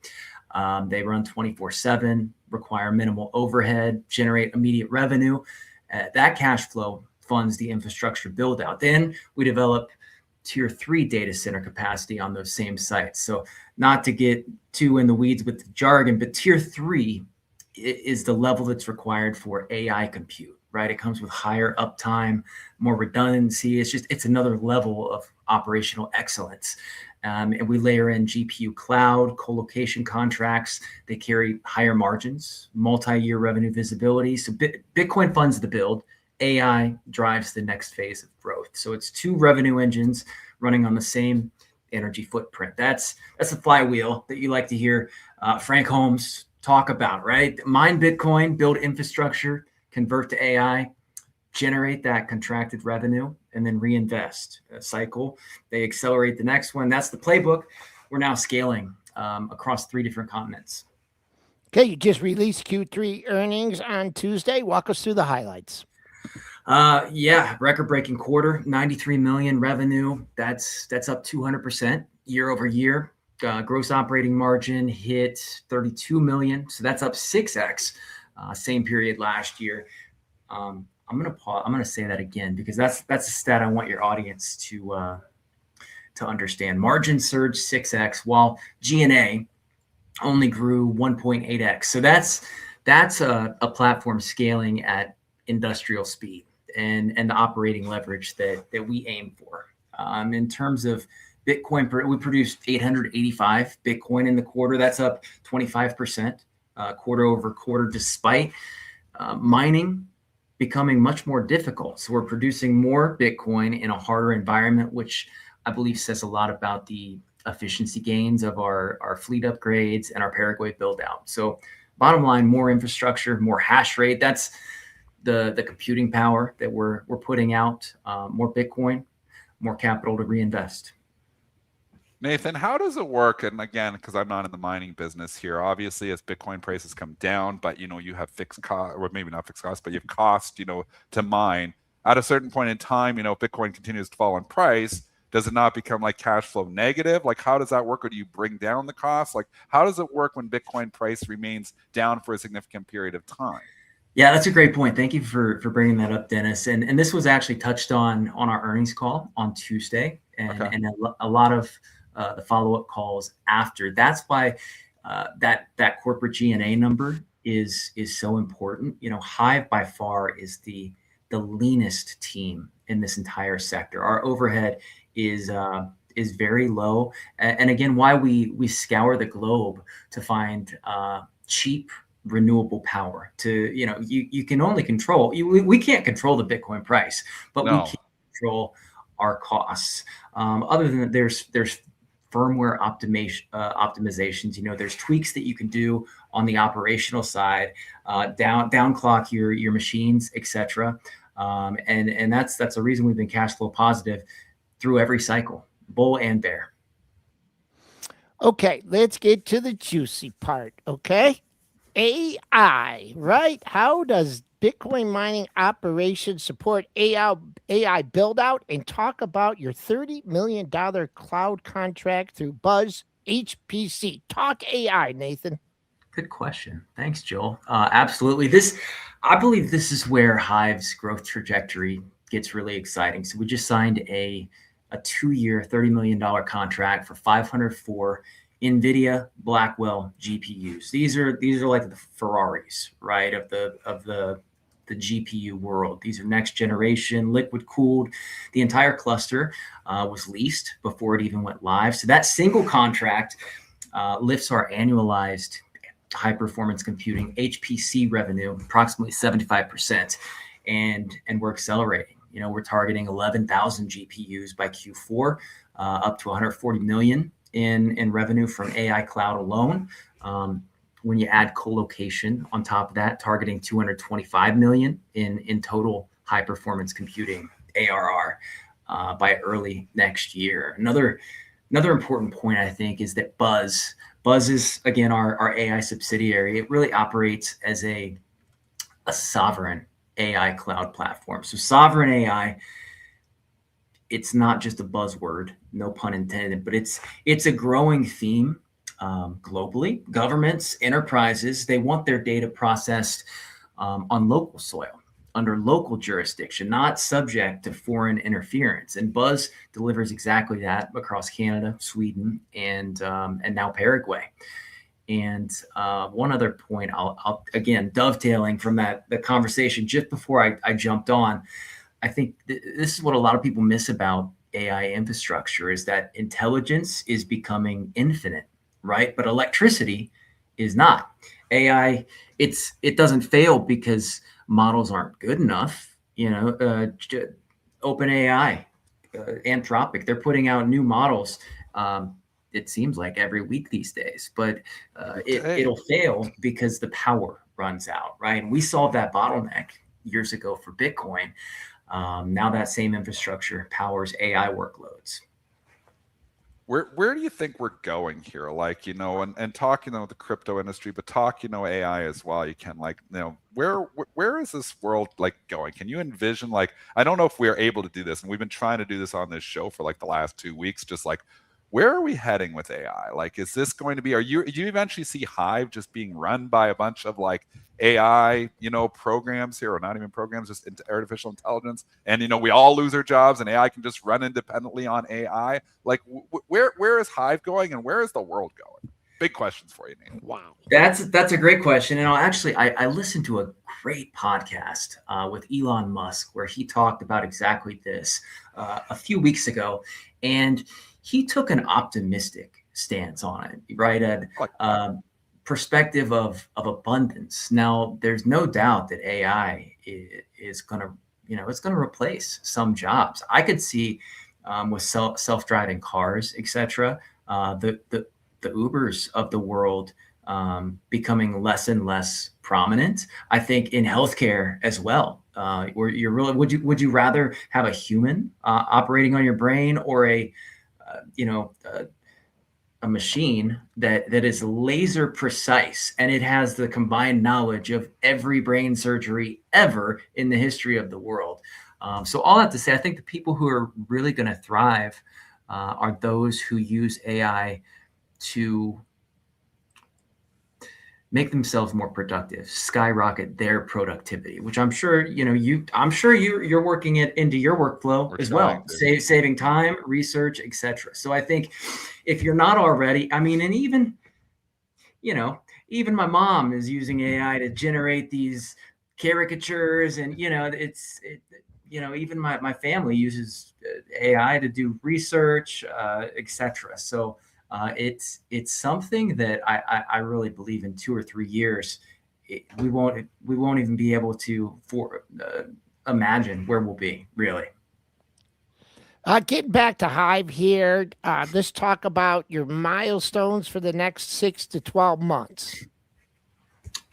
S4: They run 24/7, require minimal overhead, generate immediate revenue. That cash flow funds the infrastructure build out. Then we develop tier 3 data center capacity on those same sites. So not to get too in the weeds with the jargon, but tier 3 is the level that's required for AI compute, right? It comes with higher uptime, more redundancy. It's another level of operational excellence. And we layer in GPU cloud, co-location contracts. They carry higher margins, multi-year revenue visibility. So Bitcoin funds the build. AI drives the next phase of growth. So it's 2 revenue engines running on the same energy footprint. That's the flywheel that you like to hear Frank Holmes talk about, right? Mine Bitcoin, build infrastructure, convert to AI, generate that contracted revenue, and then reinvest. A cycle. They accelerate the next one. That's the playbook. We're now scaling across 3 different continents.
S1: Okay, you just released Q3 earnings on Tuesday. Walk us through the highlights.
S4: Record-breaking quarter, 93 million revenue. That's up 200% year over year. Gross operating margin hit 32 million, so that's up 6x same period last year. I'm gonna pause. I'm gonna say that again because that's a stat I want your audience to understand. Margin surged 6x while G&A only grew 1.8x. So that's a platform scaling at industrial speed and the operating leverage that we aim for. In terms of Bitcoin, we produced 885 Bitcoin in the quarter. That's up 25% quarter over quarter, despite mining becoming much more difficult. So we're producing more Bitcoin in a harder environment, which I believe says a lot about the efficiency gains of our fleet upgrades and our Paraguay build out. So bottom line, more infrastructure, more hash rate. That's the computing power that we're putting out, more Bitcoin, more capital to reinvest.
S2: Nathan, how does it work? And again, because I'm not in the mining business here, obviously as Bitcoin prices come down, but you have fixed cost, or maybe not fixed cost, but you have cost, to mine. At a certain point in time, Bitcoin continues to fall in price. Does it not become like cash flow negative? Like, how does that work? Or do you bring down the cost? Like, how does it work when Bitcoin price remains down for a significant period of time?
S4: Yeah, that's a great point. Thank you for bringing that up, Dennis. And this was actually touched on our earnings call on Tuesday, and a lot of the follow-up calls after. That's why that corporate G&A number is so important. Hive by far is the leanest team in this entire sector. Our overhead is very low, and again, why we scour the globe to find cheap renewable power. You can only control, we can't control the Bitcoin price, but we can control our costs. Other than that, there's firmware optimizations. There's tweaks that you can do on the operational side, down clock your machines, etc. And that's the reason we've been cash flow positive through every cycle, bull and bear.
S1: Okay, let's get to the juicy part. Okay, AI, right? How does Bitcoin mining operations support AI build out, and talk about your $30 million cloud contract through Buzz HPC. Talk AI, Nathan.
S4: Good question. Thanks, Joel. Absolutely. I believe this is where Hive's growth trajectory gets really exciting. So we just signed a 2-year, $30 million contract for 504 NVIDIA Blackwell GPUs. These are like the Ferraris, right, of the GPU world. These are next generation, liquid cooled. The entire cluster was leased before it even went live. So that single contract lifts our annualized high performance computing HPC revenue approximately 75%, and we're accelerating. We're targeting 11,000 GPUs by Q4, up to 140 million in revenue from AI cloud alone. When you add co-location on top of that, targeting 225 million in total high performance computing ARR by early next year. Another important point, I think, is that Buzz is, again, our AI subsidiary. It really operates as a sovereign AI cloud platform. So sovereign AI, it's not just a buzzword, no pun intended, but it's a growing theme globally. Governments, enterprises, they want their data processed on local soil, under local jurisdiction, not subject to foreign interference. And Buzz delivers exactly that across Canada, Sweden, and now Paraguay. And one other point, I'll again, dovetailing from the conversation just before I jumped on, I think this is what a lot of people miss about AI infrastructure, is that intelligence is becoming infinite, right? But electricity is not. AI, it doesn't fail because models aren't good enough. OpenAI, Anthropic, they're putting out new models. It seems like every week these days, but it'll fail because the power runs out, right? And we solved that bottleneck years ago for Bitcoin. Now that same infrastructure powers AI workloads.
S2: Where do you think we're going here? Like, and talk, the crypto industry, but talk, AI as well. You can, like, where is this world like going? Can you envision, like, I don't know if we are able to do this, and we've been trying to do this on this show for like the last 2 weeks, just like, where are we heading with AI? Like, is this going to be, do you eventually see Hive just being run by a bunch of like AI, programs here, or not even programs, just artificial intelligence, and we all lose our jobs and AI can just run independently on AI? Like, where is Hive going, and where is the world going? Big questions for you, Nathan.
S1: Wow,
S4: that's a great question. And I listened to a great podcast with Elon Musk where he talked about exactly this a few weeks ago, and he took an optimistic stance on it, right? At perspective of abundance. Now, there's no doubt that AI is going to, it's going to replace some jobs. I could see with self-driving cars, etc., the Ubers of the world becoming less and less prominent. I think in healthcare as well. Where you're really, would you rather have a human operating on your brain, or a machine that is laser precise, and it has the combined knowledge of every brain surgery ever in the history of the world? So all that to say, I think the people who are really going to thrive are those who use AI to make themselves more productive, skyrocket their productivity, which I'm sure you're working it into your workflow as well, saving time, research, etc. So I think if you're not already, and even my mom is using AI to generate these caricatures, and even my family uses AI to do research, etc. So it's something that I really believe in 2 or 3 years we won't even be able to imagine where we'll be, really.
S1: Getting back to Hive here, let's talk about your milestones for the next 6 to 12 months.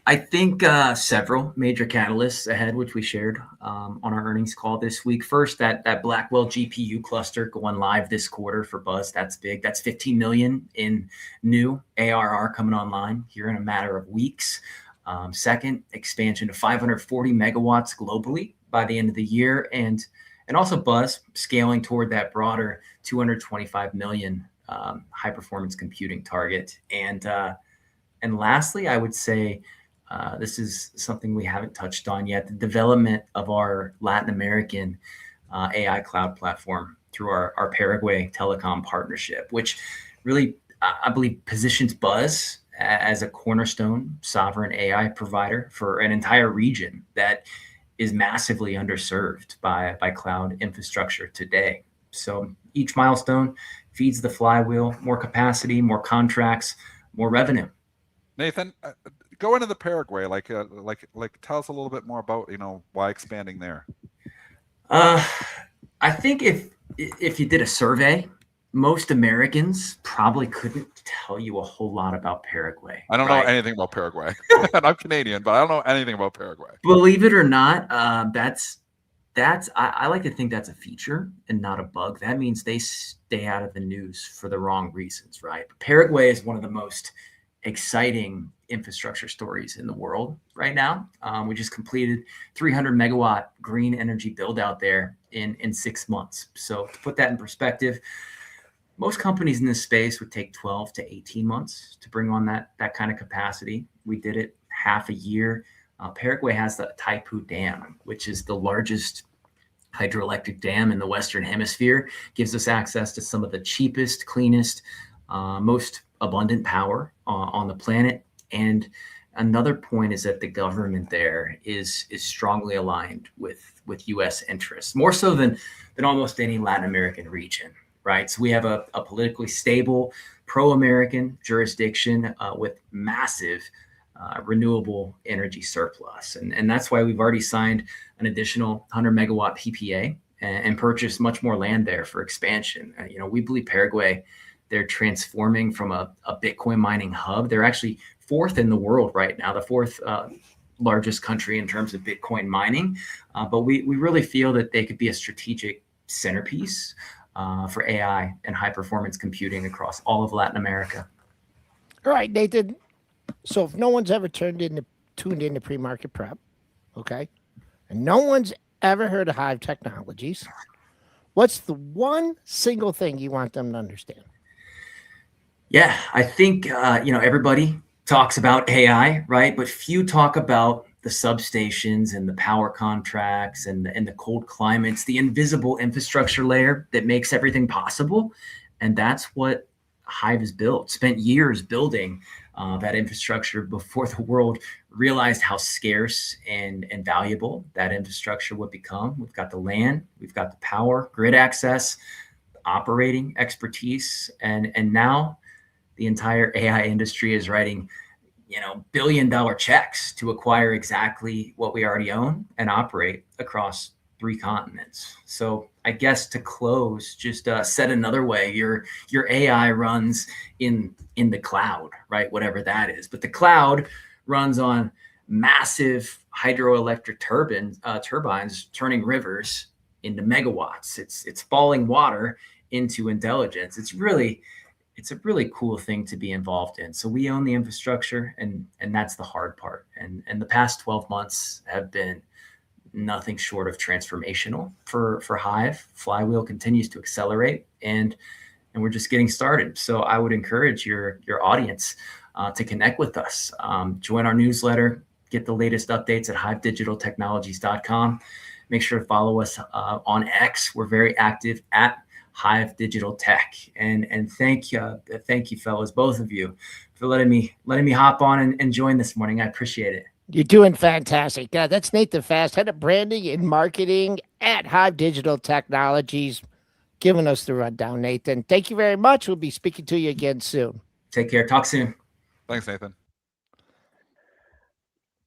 S4: I think several major catalysts ahead, which we shared on our earnings call this week. First, that Blackwell GPU cluster going live this quarter for Buzz. That's big. That's 15 million in new ARR coming online here in a matter of weeks. Second, expansion to 540 megawatts globally by the end of the year, and also Buzz scaling toward that broader 225 million high performance computing target. And lastly, I would say this is something we haven't touched on yet: the development of our Latin American AI cloud platform through our Paraguay telecom partnership, which really I believe positions Buzz as a cornerstone sovereign AI provider for an entire region that is massively underserved by cloud infrastructure today. So each milestone feeds the flywheel: more capacity, more contracts, more revenue.
S2: Nathan, go into the Paraguay, like tell us a little bit more about why expanding there.
S4: I think if you did a survey, most Americans probably couldn't tell you a whole lot about Paraguay.
S2: I don't know anything about Paraguay. And I'm Canadian, but I don't know anything about Paraguay.
S4: Believe it or not, I like to think that's a feature and not a bug. That means they stay out of the news for the wrong reasons, right? But Paraguay is one of the most exciting infrastructure stories in the world right now. We just completed 300 megawatt green energy build out there in 6 months. So to put that in perspective, most companies in this space would take 12 to 18 months to bring on that kind of capacity. We did it half a year. Paraguay has the Itaipu Dam, which is the largest hydroelectric dam in the Western Hemisphere, gives us access to some of the cheapest, cleanest, most abundant power on the planet. And another point is that the government there is strongly aligned with U.S. interests, more so than almost any Latin American region, right? So we have a politically stable, pro-American jurisdiction with massive renewable energy surplus. And that's why we've already signed an additional 100 megawatt PPA and purchased much more land there for expansion. We believe Paraguay, they're transforming from a Bitcoin mining hub. They're actually fourth in the world right now, the fourth largest country in terms of Bitcoin mining. But we really feel that they could be a strategic centerpiece for AI and high performance computing across all of Latin America.
S1: All right, Nathan. So if no one's ever tuned into PreMarket Prep, okay, and no one's ever heard of Hive Technologies, what's the one single thing you want them to understand?
S4: Yeah, I think everybody talks about AI, right? But few talk about the substations and the power contracts and the cold climates, the invisible infrastructure layer that makes everything possible. And that's what Hive has built. Spent years building that infrastructure before the world realized how scarce and valuable that infrastructure would become. We've got the land, we've got the power, grid access, operating expertise, and now the entire AI industry is writing, billion-dollar checks to acquire exactly what we already own and operate across 3 continents. So I guess to close, just said another way, your AI runs in the cloud, right? Whatever that is. But the cloud runs on massive hydroelectric turbines turning rivers into megawatts. It's falling water into intelligence. It's a really cool thing to be involved in. So we own the infrastructure, and that's the hard part. And the past 12 months have been nothing short of transformational for Hive. Flywheel continues to accelerate, and we're just getting started. So I would encourage your audience to connect with us. Join our newsletter, get the latest updates at hivedigitaltechnologies.com. Make sure to follow us on X. We're very active at Hive Digital Tech. And thank you, fellas, both of you, for letting me hop on and join this morning. I appreciate it.
S1: You're doing fantastic. That's Nathan Fast, head of branding and marketing at Hive Digital Technologies, giving us the rundown, Nathan. Thank you very much. We'll be speaking to you again soon.
S4: Take care. Talk soon.
S2: Thanks, Nathan.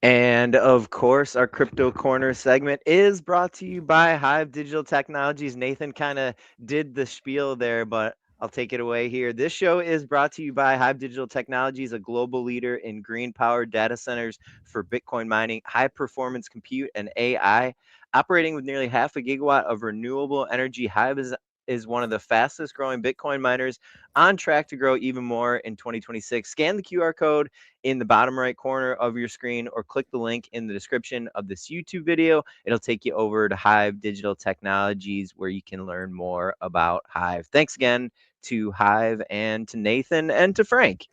S3: And of course, our Crypto Corner segment is brought to you by Hive Digital Technologies. Nathan kind of did the spiel there, but I'll take it away here. This show is brought to you by Hive Digital Technologies, a global leader in green powered data centers for Bitcoin mining, high performance compute, and AI. Operating with nearly 0.5 gigawatt of renewable energy, Hive is one of the fastest growing Bitcoin miners, on track to grow even more in 2026. Scan the QR code in the bottom right corner of your screen or click the link in the description of this YouTube video. It'll take you over to Hive Digital Technologies, where you can learn more about Hive. Thanks again to Hive and to Nathan and to Frank.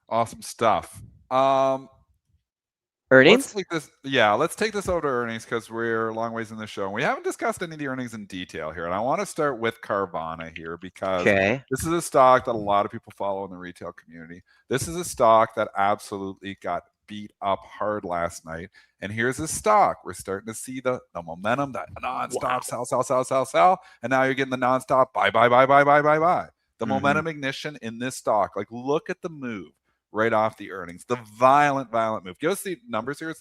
S2: Awesome stuff.
S3: Earnings?
S2: Let's take this over to earnings, because we're a long ways in the show. We haven't discussed any of the earnings in detail here. And I want to start with Carvana here, because this is a stock that a lot of people follow in the retail community. This is a stock that absolutely got beat up hard last night. And here's a stock. We're starting to see the momentum, that nonstop sell. And now you're getting the nonstop buy. The momentum ignition in this stock. Like, look at the move right off the earnings, the violent move. Give us the numbers here,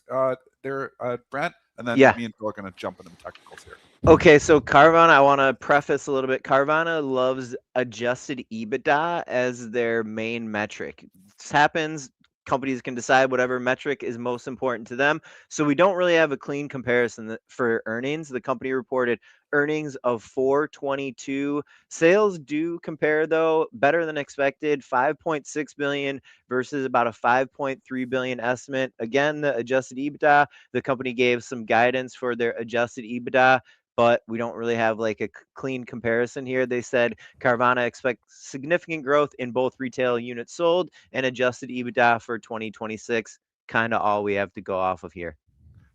S2: Brent, and then me and Phil are going to jump into the technicals here.
S3: Okay, so Carvana, I want to preface a little bit. Carvana loves adjusted EBITDA as their main metric. This happens. Companies can decide whatever metric is most important to them. So we don't really have a clean comparison for earnings. The company reported earnings of $422. Sales do compare, though, better than expected, $5.6 billion versus about a $5.3 billion estimate. Again, the adjusted EBITDA, the company gave some guidance for their adjusted EBITDA, but we don't really have like a clean comparison here. They said Carvana expects significant growth in both retail units sold and adjusted EBITDA for 2026. Kind of all we have to go off of here.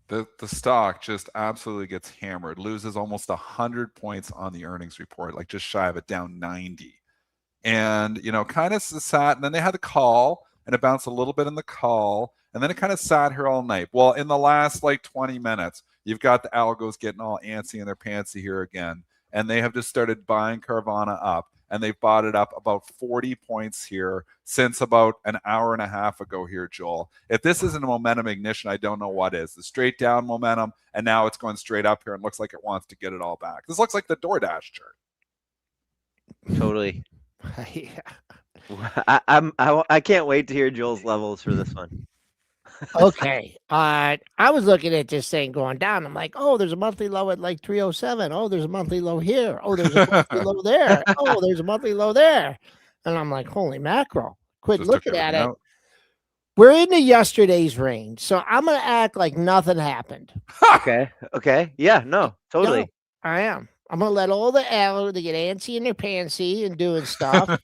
S2: The stock just absolutely gets hammered, loses almost 100 points on the earnings report, like just shy of it, down 90. And, kind of sat, and then they had the call, and it bounced a little bit in the call, and then it kind of sat here all night. Well, in the last 20 minutes, you've got the algos getting all antsy in their pantsy here again, and they have just started buying Carvana up, and they've bought it up about 40 points here since about an hour and a half ago here, Joel. If this isn't a momentum ignition, I don't know what is. The straight down momentum, and now it's going straight up here and looks like it wants to get it all back. This looks like the DoorDash chart.
S3: Totally. I can't wait to hear Joel's levels for this one.
S1: Okay. I was looking at this thing going down. I'm like, oh, there's a monthly low at 307. Oh, there's a monthly low here. Oh, there's a monthly low there. Oh, there's a monthly low there. And I'm like, holy mackerel. Quit looking at it. We're in the yesterday's range. So I'm going to act like nothing happened.
S3: Okay. Yeah, no, totally.
S1: No, I am. I'm going to let all the algos, they get antsy in their pantsy and doing stuff.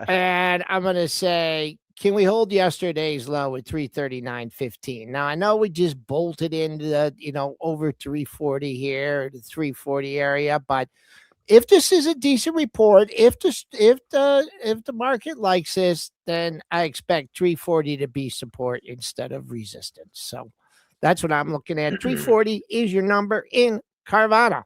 S1: And I'm going to say, can we hold yesterday's low at 339.15? Now, I know we just bolted into the, over 340 here, the 340 area, but if this is a decent report, if the market likes this, then I expect 340 to be support instead of resistance. So that's what I'm looking at. 340 is your number in Carvana.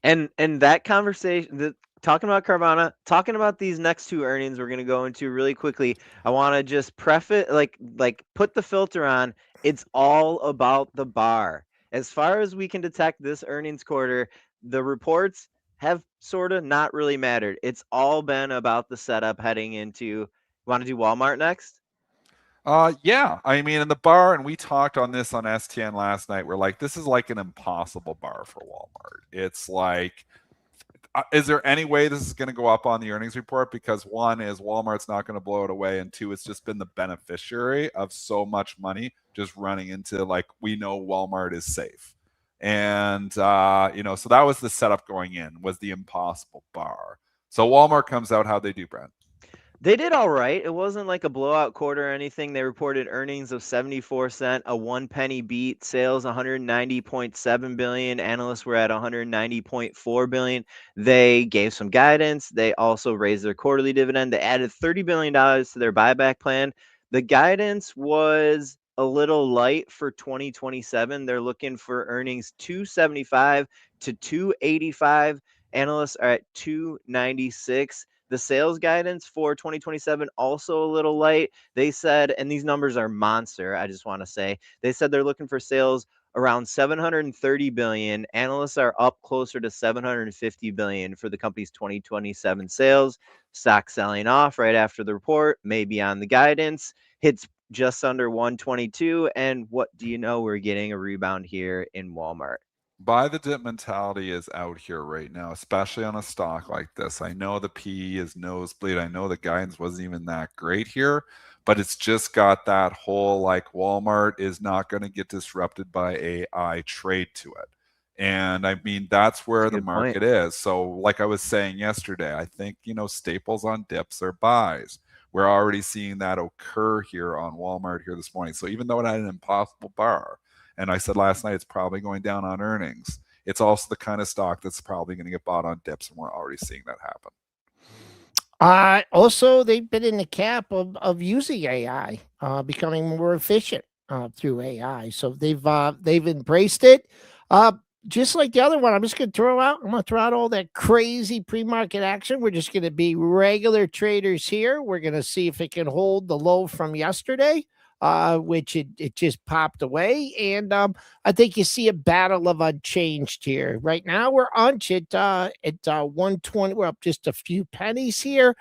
S3: And that conversation, talking about Carvana, talking about these next two earnings we're going to go into really quickly. I want to just preface, like put the filter on. It's all about the bar. As far as we can detect this earnings quarter, the reports have sort of not really mattered. It's all been about the setup heading into, want to do Walmart next?
S2: Yeah. I mean, in the bar, and we talked on this on STN last night, we're like, this is like an impossible bar for Walmart. It's like, is there any way this is going to go up on the earnings report? Because one is Walmart's not going to blow it away, and two, it's just been the beneficiary of so much money just running into, we know Walmart is safe. And, so that was the setup going in, was the impossible bar. So Walmart comes out, how'd they do, Brent?
S3: They did all right. It wasn't like a blowout quarter or anything. They reported earnings of 74 cents, a 1 penny beat, sales 190.7 billion. Analysts were at 190.4 billion. They gave some guidance. They also raised their quarterly dividend. They added $30 billion to their buyback plan. The guidance was a little light for 2027. They're looking for earnings 275 to 285. Analysts are at 296. The sales guidance for 2027 also a little light. They said, and these numbers are monster, I just want to say, they said they're looking for sales around 730 billion. Analysts are up closer to 750 billion for the company's 2027 sales. Stock selling off right after the report, maybe on the guidance, hits just under 122. And what do you know? We're getting a rebound here in Walmart.
S2: Buy the dip mentality is out here right now, especially on a stock like this. I know the PE is nosebleed. I know the guidance wasn't even that great here, but it's just got that whole like Walmart is not going to get disrupted by AI trade to it. And I mean, that's where the market is. So, like I was saying yesterday, I think, staples on dips are buys. We're already seeing that occur here on Walmart here this morning. So, even though it had an impossible bar, and I said last night it's probably going down on earnings, it's also the kind of stock that's probably going to get bought on dips, and we're already seeing that happen.
S1: Also, they've been in the camp of using AI, becoming more efficient through AI. So they've embraced it. Just like the other one, I'm going to throw out all that crazy pre-market action. We're just going to be regular traders here. We're going to see if it can hold the low from yesterday, which it just popped away. And I think you see a battle of unchanged here. Right now, we're unched at 120. We're up just a few pennies here.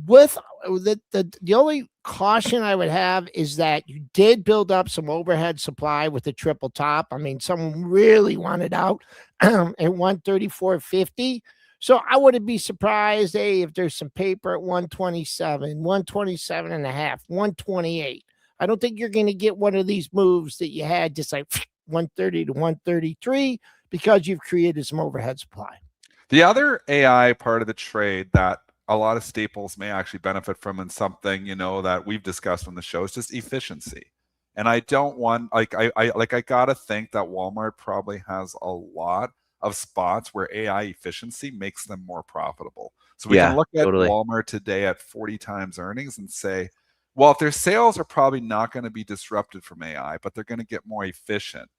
S1: With the only caution I would have is that you did build up some overhead supply with the triple top. I mean, someone really wanted out at 134.50. So I wouldn't be surprised, if there's some paper at 127, 127 and a half, 128. I don't think you're going to get one of these moves that you had just like 130 to 133 because you've created some overhead supply.
S2: The other AI part of the trade that a lot of staples may actually benefit from, and something that we've discussed on the show, is just efficiency. And I don't want I gotta think that Walmart probably has a lot of spots where AI efficiency makes them more profitable. So we can look at Walmart today at 40 times earnings and say, well, if their sales are probably not going to be disrupted from AI, but they're going to get more efficient,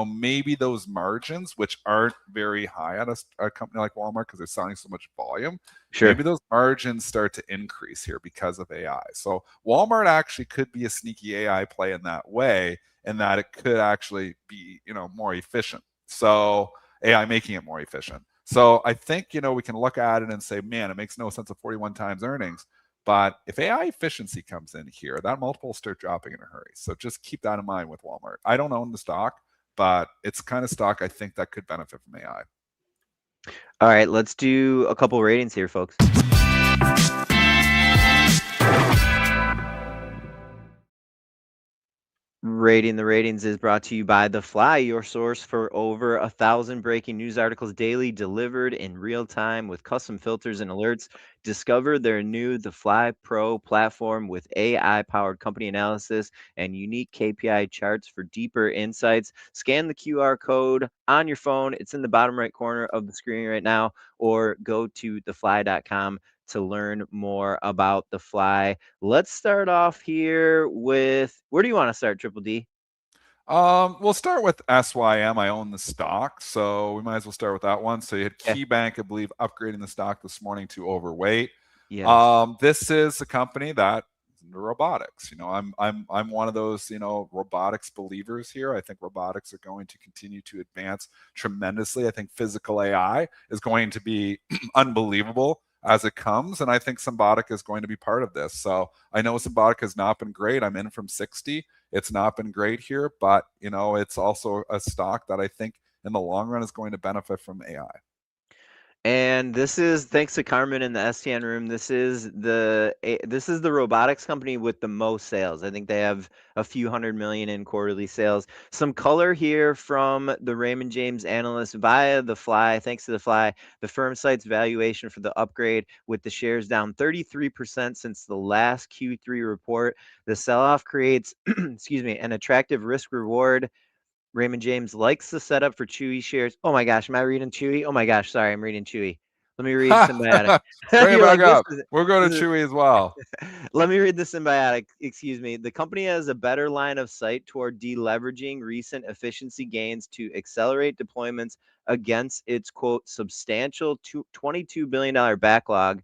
S2: maybe those margins, which aren't very high at a company like Walmart because they're selling so much volume, maybe those margins start to increase here because of AI. So Walmart actually could be a sneaky AI play in that way, and that it could actually be, more efficient. So AI making it more efficient. So I think, we can look at it and say, man, it makes no sense at 41 times earnings. But if AI efficiency comes in here, that multiple will start dropping in a hurry. So just keep that in mind with Walmart. I don't own the stock, but it's kind of stock I think that could benefit from AI.
S3: All right, let's do a couple ratings here, folks. Rating the Ratings is brought to you by The Fly, your source for over 1,000 breaking news articles daily, delivered in real time with custom filters and alerts. Discover their new The Fly Pro platform with AI-powered company analysis and unique KPI charts for deeper insights. Scan the QR code on your phone. It's in the bottom right corner of the screen right now, or go to thefly.com to learn more about The Fly. Let's start off here with, where do you want to start, Triple D?
S2: We'll start with SYM. I own the stock, so we might as well start with that one. So you had KeyBank, I believe, upgrading the stock this morning to overweight.
S3: Yes.
S2: This is a company that robotics. I'm one of those, robotics believers here. I think robotics are going to continue to advance tremendously. I think physical AI is going to be unbelievable as it comes, and I think Symbotic is going to be part of this. So I know Symbotic has not been great. I'm in from 60. It's not been great here, but it's also a stock that I think in the long run is going to benefit from AI.
S3: And this is thanks to Carmen in the STN room. This is the robotics company with the most sales. I think they have a few $100 million in quarterly sales. Some color here from the Raymond James analyst via the Fly. Thanks to the Fly, the firm cites valuation for the upgrade with the shares down 33% since the last Q3 report. The sell-off creates, excuse me, an attractive risk reward. Raymond James likes the setup for Chewy shares. Oh my gosh, am I reading Chewy? Oh my gosh, sorry, I'm reading Chewy. Let me read Symbiotic.
S2: Bring it
S3: You're
S2: back
S3: like,
S2: up.
S3: this is,
S2: We'll go to
S3: this is-
S2: Chewy as well.
S3: Let me read the Symbiotic. Excuse me. The company has a better line of sight toward deleveraging recent efficiency gains to accelerate deployments against its quote substantial $22 billion backlog.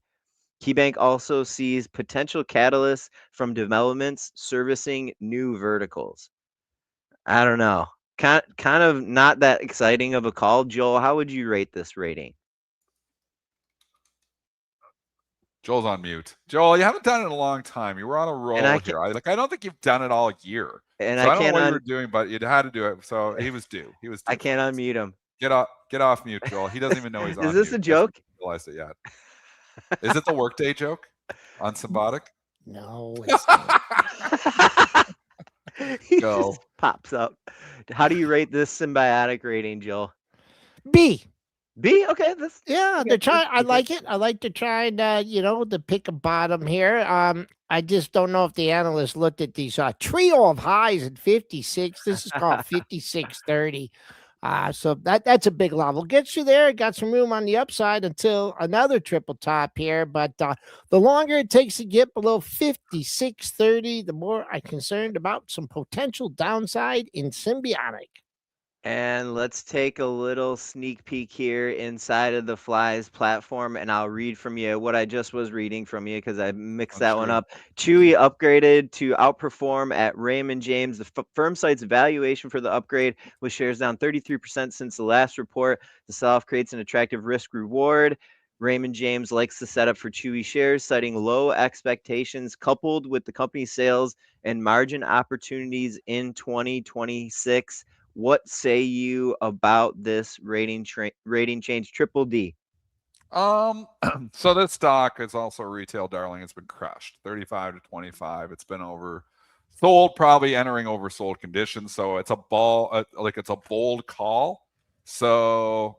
S3: KeyBank also sees potential catalysts from developments servicing new verticals. I don't know. Kind of not that exciting of a call. Joel, how would you rate this rating?
S2: Joel's on mute. Joel, you haven't done it in a long time. You were on a roll
S3: I
S2: here. I don't think you've done it all year.
S3: And
S2: So
S3: I
S2: I don't know
S3: can't
S2: what you were doing, but you had to do it. So he was due. He was due
S3: I can't
S2: for this.
S3: unmute him.
S2: Get off mute, Joel. He doesn't even know he's on
S3: Is this
S2: mute.
S3: a joke?
S2: He hasn't realized it yet. Is it the workday joke on Symbiotic?
S1: No, it's not.
S3: He
S2: Go.
S3: just pops up. How do you rate this Symbiotic rating, Joel?
S1: B.
S3: B? Okay, this
S1: Yeah,
S3: okay,
S1: they're trying. I
S3: okay.
S1: like it. I like to try and to pick a bottom here. I just don't know if the analysts looked at these trio of highs at 56. This is called 5630. So that's a big level. Gets you there. Got some room on the upside until another triple top here. But the longer it takes to get below 5630, the more I'm concerned about some potential downside in Symbiotic.
S3: And let's take a little sneak peek here inside of the Flies platform, and I'll read from you what I just was reading from you because I mixed that one up. Chewy upgraded to outperform at Raymond James. The firm cites valuation for the upgrade with shares down 33% since the last report. The sell-off creates an attractive risk reward. Raymond James likes the setup for Chewy shares, citing low expectations coupled with the company's sales and margin opportunities in 2026. What say you about this rating change? Triple D.
S2: So this stock is also a retail darling. It's been crushed 35 to 25. It's been oversold, probably entering oversold conditions. So it's a it's a bold call. So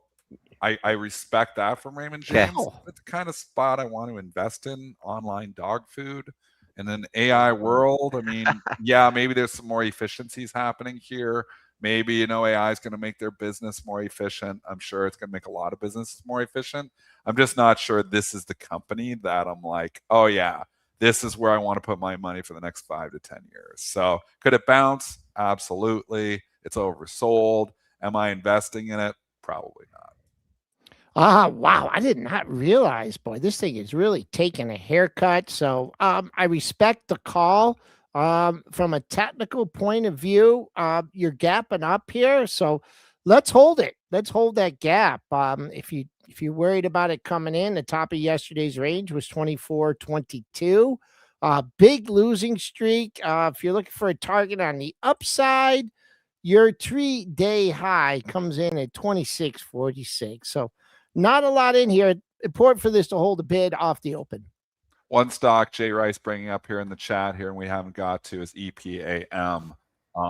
S2: I respect that from Raymond James.
S1: Okay.
S2: It's the kind of spot I want to invest in. Online dog food in an AI world. I mean, yeah, maybe there's some more efficiencies happening here. Maybe, AI is going to make their business more efficient. I'm sure it's going to make a lot of businesses more efficient. I'm just not sure this is the company that I'm like, oh yeah, this is where I want to put my money for the next 5 to 10 years. So could it bounce? Absolutely. It's oversold. Am I investing in it? Probably not.
S1: Wow. I did not realize, boy, this thing is really taking a haircut. So I respect the call. From a technical point of view, you're gapping up here. So let's hold it. Let's hold that gap. If you're worried about it coming in, the top of yesterday's range was 24.22. Big losing streak. If you're looking for a target on the upside, your 3-day high comes in at 26.46. So not a lot in here. Important for this to hold a bid off the open.
S2: One stock Jay Rice bringing up here in the chat here, and we haven't got to, is EPAM.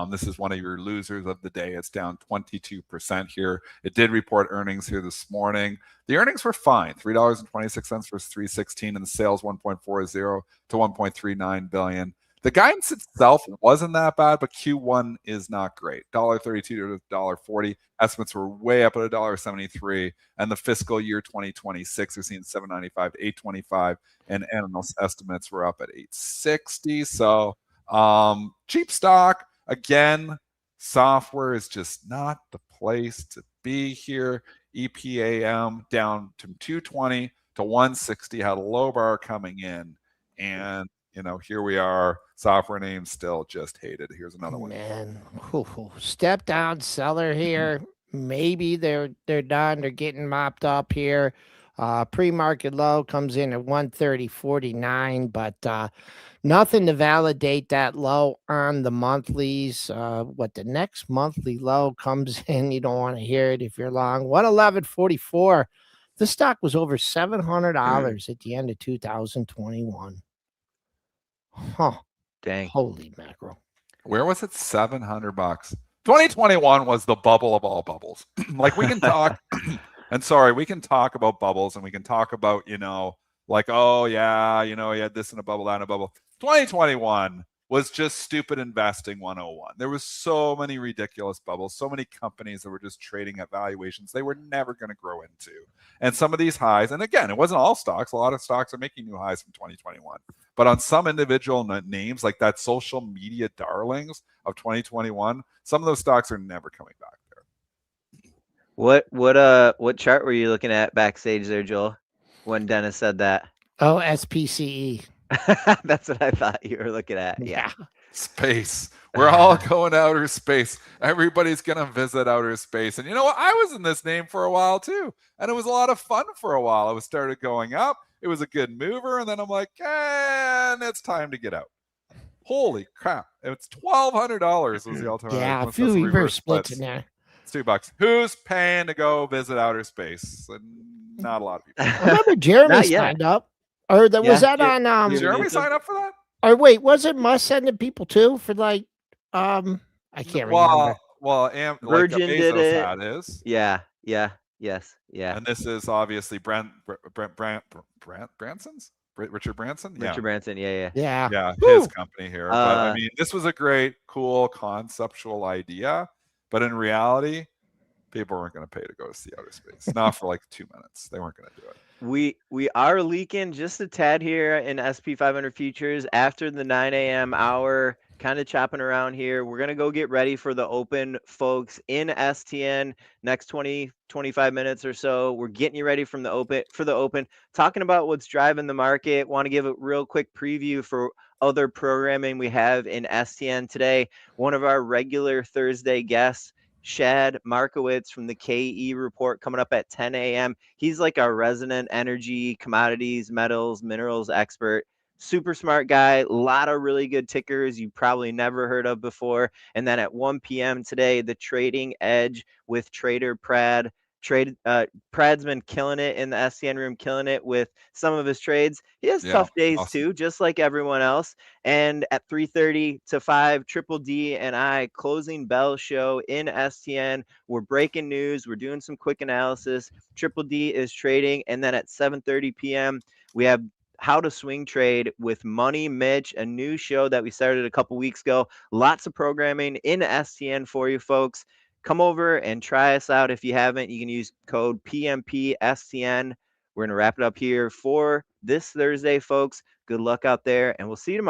S2: This is one of your losers of the day. It's down 22% here. It did report earnings here this morning. The earnings were fine, $3.26 versus $3.16, and the sales 1.40 to 1.39 billion. The guidance itself wasn't that bad, but Q1 is not great. $1.32 to $1.40. Estimates were way up at $1.73. And the fiscal year 2026, we're seeing $7.95, $8.25, and analyst estimates were up at $8.60. So cheap stock. Again, software is just not the place to be here. EPAM down to 220 to 160, had a low bar coming in. And here we are. Software names still just hated. Here's another one.
S1: Man, step down seller here. Maybe they're done. They're getting mopped up here. Pre-market low comes in at 130.49, but nothing to validate that low on the monthlies. What the next monthly low comes in, you don't want to hear it if you're long. 111.44. The stock was over $700 at the end of 2021. Huh.
S3: Dang.
S1: Holy mackerel.
S2: Where was it? $700. 2021 was the bubble of all bubbles. Like we can talk, and sorry, we can talk about bubbles and we can talk about, like, oh yeah, you had this in a bubble, that in a bubble. 2021 was just stupid investing 101. There was so many ridiculous bubbles, so many companies that were just trading at valuations they were never going to grow into. And some of these highs, and again, it wasn't all stocks. A lot of stocks are making new highs from 2021. But on some individual names, like that social media darlings of 2021, some of those stocks are never coming back there.
S3: What chart were you looking at backstage there, Joel, when Dennis said that?
S1: Oh, SPCE.
S3: That's what I thought you were looking at. Yeah.
S2: Space. We're all going to outer space. Everybody's going to visit outer space. And you know what? I was in this name for a while too. And it was a lot of fun for a while. It started going up. It was a good mover. And then I'm like, and it's time to get out. Holy crap. It's $1,200 was the alternative.
S1: Yeah, a few reverse splits in there.
S2: It's $2. Who's paying to go visit outer space? And not a lot of people.
S1: I remember Jeremy signed up. Or was that on
S2: Did Jeremy sign up for that?
S1: Or wait, was it Musk sending people too for like I can't remember.
S2: Well,
S3: Virgin
S2: like
S3: did it.
S2: Hat is.
S3: Yeah.
S2: And this is obviously Branson's? Richard Branson?
S3: Richard Branson, yeah.
S2: Yeah, his company here. But I mean, this was a great, cool, conceptual idea. But in reality, people weren't going to pay to go to see outer space. Not for like 2 minutes. They weren't going to do it.
S3: We are leaking just a tad here in SP 500 futures after the 9 a.m. hour, kind of chopping around here. We're going to go get ready for the open, folks, in STN next 25 minutes or so. We're getting you ready for the open, talking about what's driving the market. Want to give a real quick preview for other programming we have in STN today. One of our regular Thursday guests, Shad Markowitz from the KE report, coming up at 10 a.m. He's like our resident energy, commodities, metals, minerals expert. Super smart guy. A lot of really good tickers you probably never heard of before. And then at 1 p.m. today, the Trading Edge with Trader Prad. Prad's been killing it in the SCN room, killing it with some of his trades. He has tough days too, just like everyone else. And at 3:30 to 5, Triple D and I closing bell show in STN. We're breaking news. We're doing some quick analysis. Triple D is trading. And then at 7:30 p.m., we have How to Swing Trade with Money Mitch, a new show that we started a couple weeks ago. Lots of programming in STN for you folks. Come over and try us out. If you haven't, you can use code PMPSTN. We're going to wrap it up here for this Thursday, folks. Good luck out there, and we'll see you tomorrow.